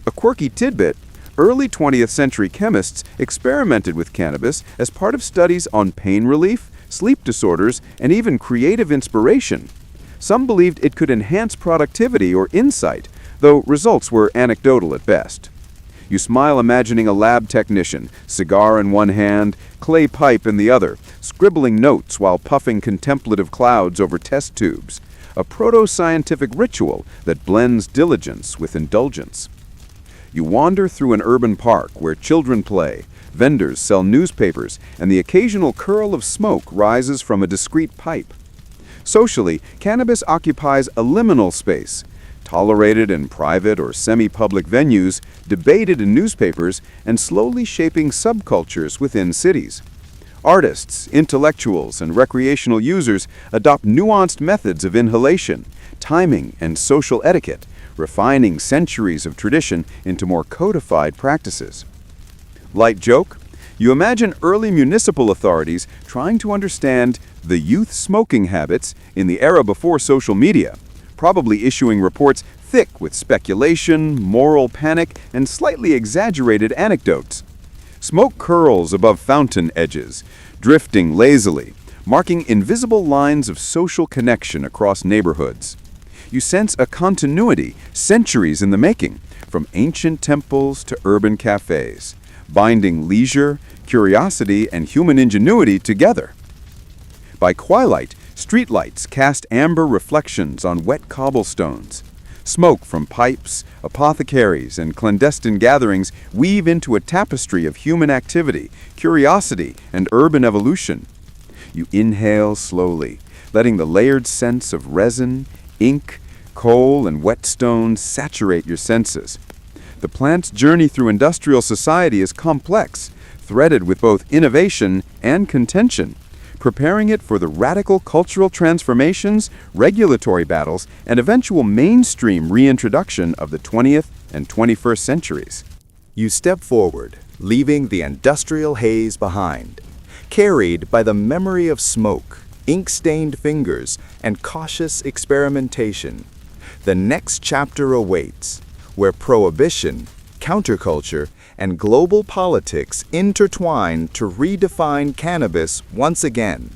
A quirky tidbit: early 20th century chemists experimented with cannabis as part of studies on pain relief, sleep disorders, and even creative inspiration. Some believed it could enhance productivity or insight, though results were anecdotal at best. You smile imagining a lab technician, cigar in one hand, clay pipe in the other, scribbling notes while puffing contemplative clouds over test tubes, a proto-scientific ritual that blends diligence with indulgence. You wander through an urban park where children play, vendors sell newspapers, and the occasional curl of smoke rises from a discreet pipe. Socially, cannabis occupies a liminal space, tolerated in private or semi-public venues, debated in newspapers, and slowly shaping subcultures within cities. Artists, intellectuals, and recreational users adopt nuanced methods of inhalation, timing, and social etiquette, refining centuries of tradition into more codified practices. Light joke? You imagine early municipal authorities trying to understand the youth smoking habits in the era before social media, probably issuing reports thick with speculation, moral panic, and slightly exaggerated anecdotes. Smoke curls above fountain edges, drifting lazily, marking invisible lines of social connection across neighborhoods. You sense a continuity centuries in the making, from ancient temples to urban cafes, binding leisure, curiosity, and human ingenuity together. By twilight, streetlights cast amber reflections on wet cobblestones. Smoke from pipes, apothecaries, and clandestine gatherings weave into a tapestry of human activity, curiosity, and urban evolution. You inhale slowly, letting the layered scents of resin, ink, coal, and wet stones saturate your senses. The plant's journey through industrial society is complex, threaded with both innovation and contention, preparing it for the radical cultural transformations, regulatory battles, and eventual mainstream reintroduction of the 20th and 21st centuries. You step forward, leaving the industrial haze behind, carried by the memory of smoke, ink-stained fingers, and cautious experimentation. The next chapter awaits, where prohibition, counterculture, and global politics intertwine to redefine cannabis once again,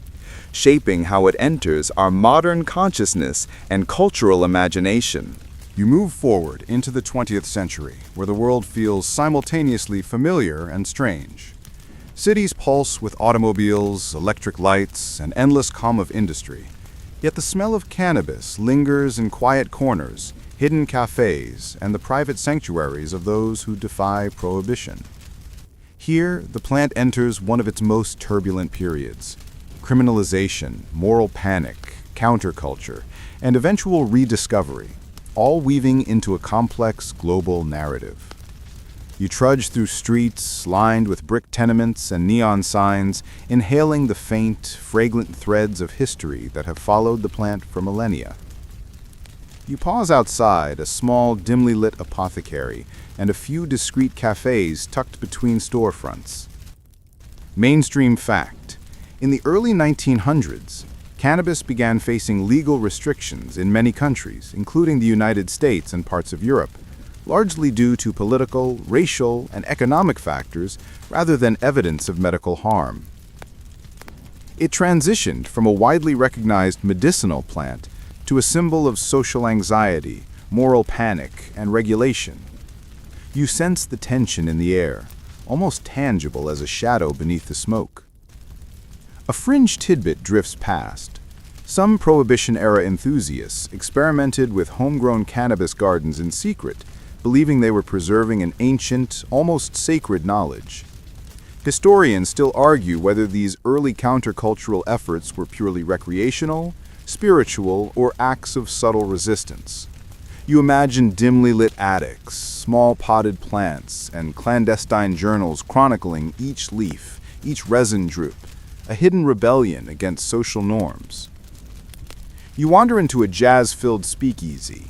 shaping how it enters our modern consciousness and cultural imagination. You move forward into the 20th century, where the world feels simultaneously familiar and strange. Cities pulse with automobiles, electric lights, and endless calm of industry. Yet the smell of cannabis lingers in quiet corners, hidden cafes, and the private sanctuaries of those who defy prohibition. Here, the plant enters one of its most turbulent periods: criminalization, moral panic, counterculture, and eventual rediscovery, all weaving into a complex global narrative. You trudge through streets lined with brick tenements and neon signs, inhaling the faint, fragrant threads of history that have followed the plant for millennia. You pause outside a small, dimly lit apothecary and a few discreet cafes tucked between storefronts. Mainstream fact: in the early 1900s, cannabis began facing legal restrictions in many countries, including the United States and parts of Europe, largely due to political, racial, and economic factors rather than evidence of medical harm. It transitioned from a widely recognized medicinal plant to a symbol of social anxiety, moral panic, and regulation. You sense the tension in the air, almost tangible as a shadow beneath the smoke. A fringe tidbit drifts past. Some Prohibition-era enthusiasts experimented with homegrown cannabis gardens in secret, believing they were preserving an ancient, almost sacred knowledge. Historians still argue whether these early countercultural efforts were purely recreational, spiritual, or acts of subtle resistance. You imagine dimly lit attics, small potted plants, and clandestine journals chronicling each leaf, each resin droop, a hidden rebellion against social norms. You wander into a jazz-filled speakeasy,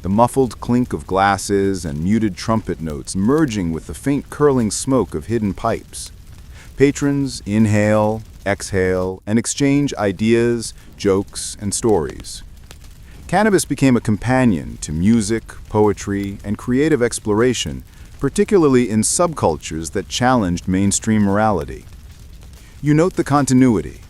the muffled clink of glasses and muted trumpet notes merging with the faint curling smoke of hidden pipes. Patrons inhale, exhale, and exchange ideas, jokes, and stories. Cannabis became a companion to music, poetry, and creative exploration, particularly in subcultures that challenged mainstream morality. You note the continuity.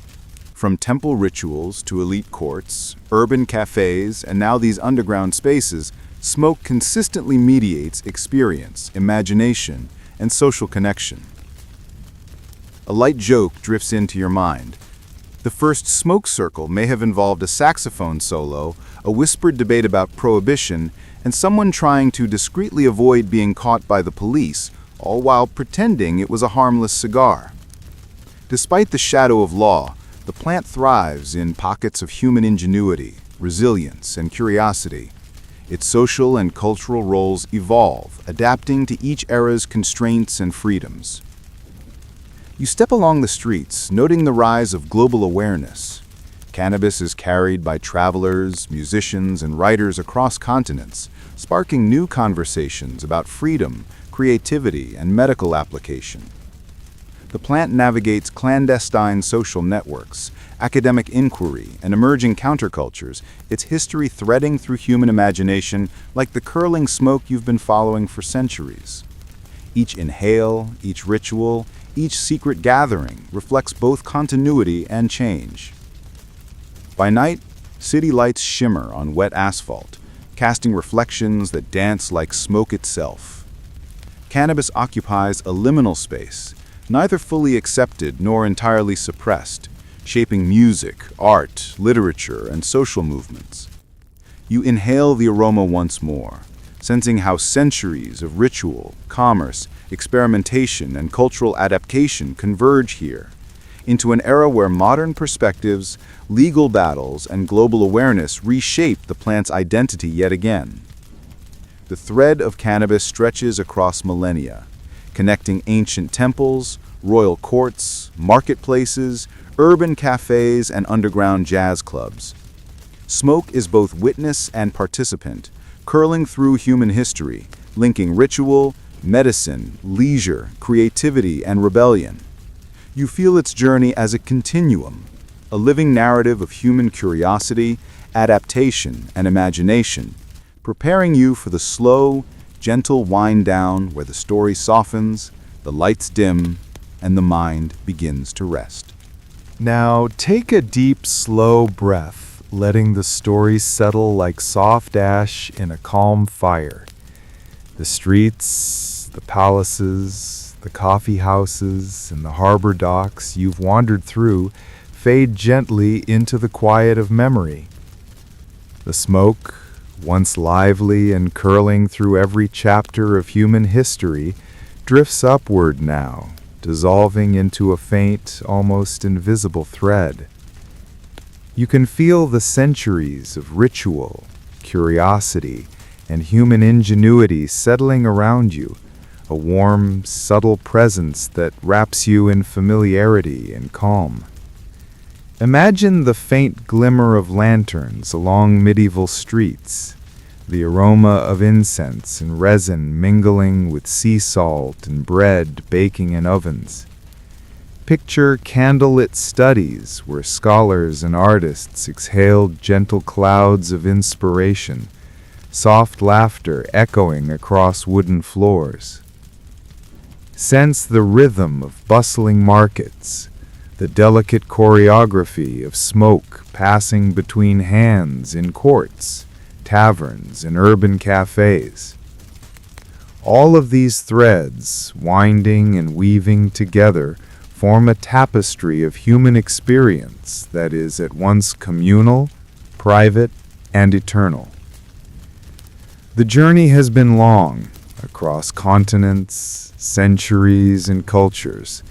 From temple rituals to elite courts, urban cafes, and now these underground spaces, smoke consistently mediates experience, imagination, and social connection. A light joke drifts into your mind. The first smoke circle may have involved a saxophone solo, a whispered debate about prohibition, and someone trying to discreetly avoid being caught by the police, all while pretending it was a harmless cigar. Despite the shadow of law, the plant thrives in pockets of human ingenuity, resilience, and curiosity. Its social and cultural roles evolve, adapting to each era's constraints and freedoms. You step along the streets, noting the rise of global awareness. Cannabis is carried by travelers, musicians, and writers across continents, sparking new conversations about freedom, creativity, and medical application. The plant navigates clandestine social networks, academic inquiry, and emerging countercultures, its history threading through human imagination like the curling smoke you've been following for centuries. Each inhale, each ritual, each secret gathering reflects both continuity and change. By night, city lights shimmer on wet asphalt, casting reflections that dance like smoke itself. Cannabis occupies a liminal space, neither fully accepted nor entirely suppressed, shaping music, art, literature, and social movements. You inhale the aroma once more, sensing how centuries of ritual, commerce, experimentation, and cultural adaptation converge here, into an era where modern perspectives, legal battles, and global awareness reshape the plant's identity yet again. The thread of cannabis stretches across millennia, connecting ancient temples, royal courts, marketplaces, urban cafes, and underground jazz clubs. Smoke is both witness and participant, curling through human history, linking ritual, medicine, leisure, creativity, and rebellion. You feel its journey as a continuum, a living narrative of human curiosity, adaptation, and imagination, preparing you for the slow, gentle wind down where the story softens, the lights dim, and the mind begins to rest. Now take a deep, slow breath, letting the story settle like soft ash in a calm fire. The streets, the palaces, the coffee houses, and the harbor docks you've wandered through fade gently into the quiet of memory. The smoke, once lively and curling through every chapter of human history, drifts upward now, dissolving into a faint, almost invisible thread. You can feel the centuries of ritual, curiosity, and human ingenuity settling around you, a warm, subtle presence that wraps you in familiarity and calm. Imagine the faint glimmer of lanterns along medieval streets, the aroma of incense and resin mingling with sea salt and bread baking in ovens. Picture candlelit studies where scholars and artists exhaled gentle clouds of inspiration, soft laughter echoing across wooden floors. Sense the rhythm of bustling markets, the delicate choreography of smoke passing between hands in courts, taverns, and urban cafes. All of these threads, winding and weaving together, form a tapestry of human experience that is at once communal, private, and eternal. The journey has been long, across continents, centuries, and cultures,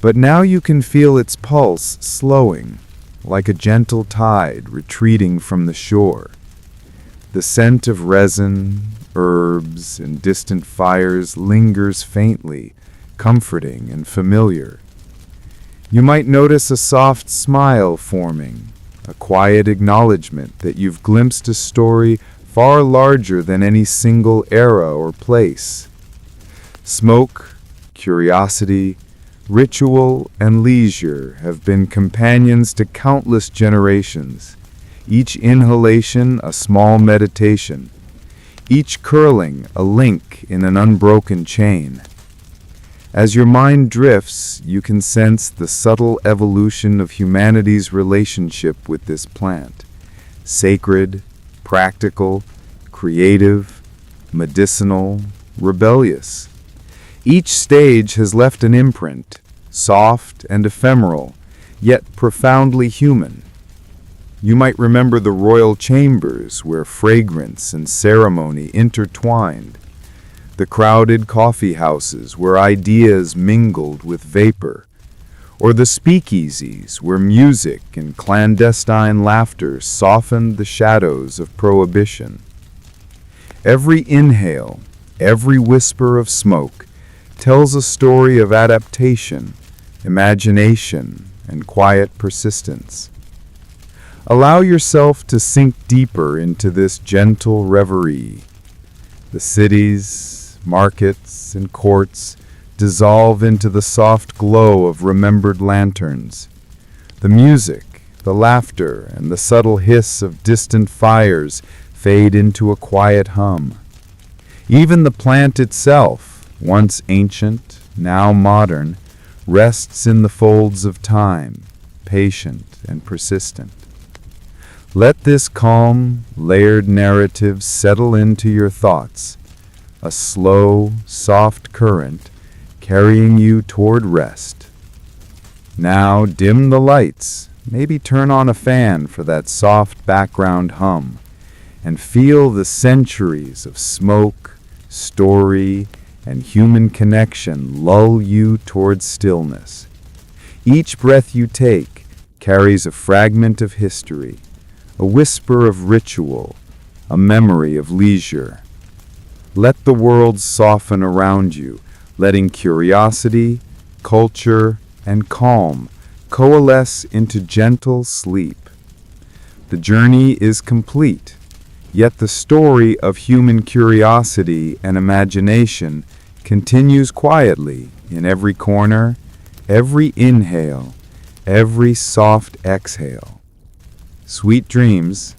But now you can feel its pulse slowing, like a gentle tide retreating from the shore. The scent of resin, herbs, and distant fires lingers faintly, comforting and familiar. You might notice a soft smile forming, a quiet acknowledgement that you've glimpsed a story far larger than any single era or place. Smoke, curiosity, ritual, and leisure have been companions to countless generations, each inhalation a small meditation, each curling a link in an unbroken chain. As your mind drifts, you can sense the subtle evolution of humanity's relationship with this plant. Sacred, practical, creative, medicinal, rebellious. Each stage has left an imprint, soft and ephemeral, yet profoundly human. You might remember the royal chambers where fragrance and ceremony intertwined, the crowded coffee houses where ideas mingled with vapor, or the speakeasies where music and clandestine laughter softened the shadows of prohibition. Every inhale, every whisper of smoke tells a story of adaptation, imagination, and quiet persistence. Allow yourself to sink deeper into this gentle reverie. The cities, markets, and courts dissolve into the soft glow of remembered lanterns. The music, the laughter, and the subtle hiss of distant fires fade into a quiet hum. Even the plant itself, once ancient, now modern, rests in the folds of time, patient and persistent. Let this calm, layered narrative settle into your thoughts, a slow, soft current carrying you toward rest. Now dim the lights, maybe turn on a fan for that soft background hum, and feel the centuries of smoke, story, and human connection lull you toward stillness. Each breath you take carries a fragment of history, a whisper of ritual, a memory of leisure. Let the world soften around you, letting curiosity, culture, and calm coalesce into gentle sleep. The journey is complete, yet the story of human curiosity and imagination continues quietly in every corner, every inhale, every soft exhale. Sweet dreams.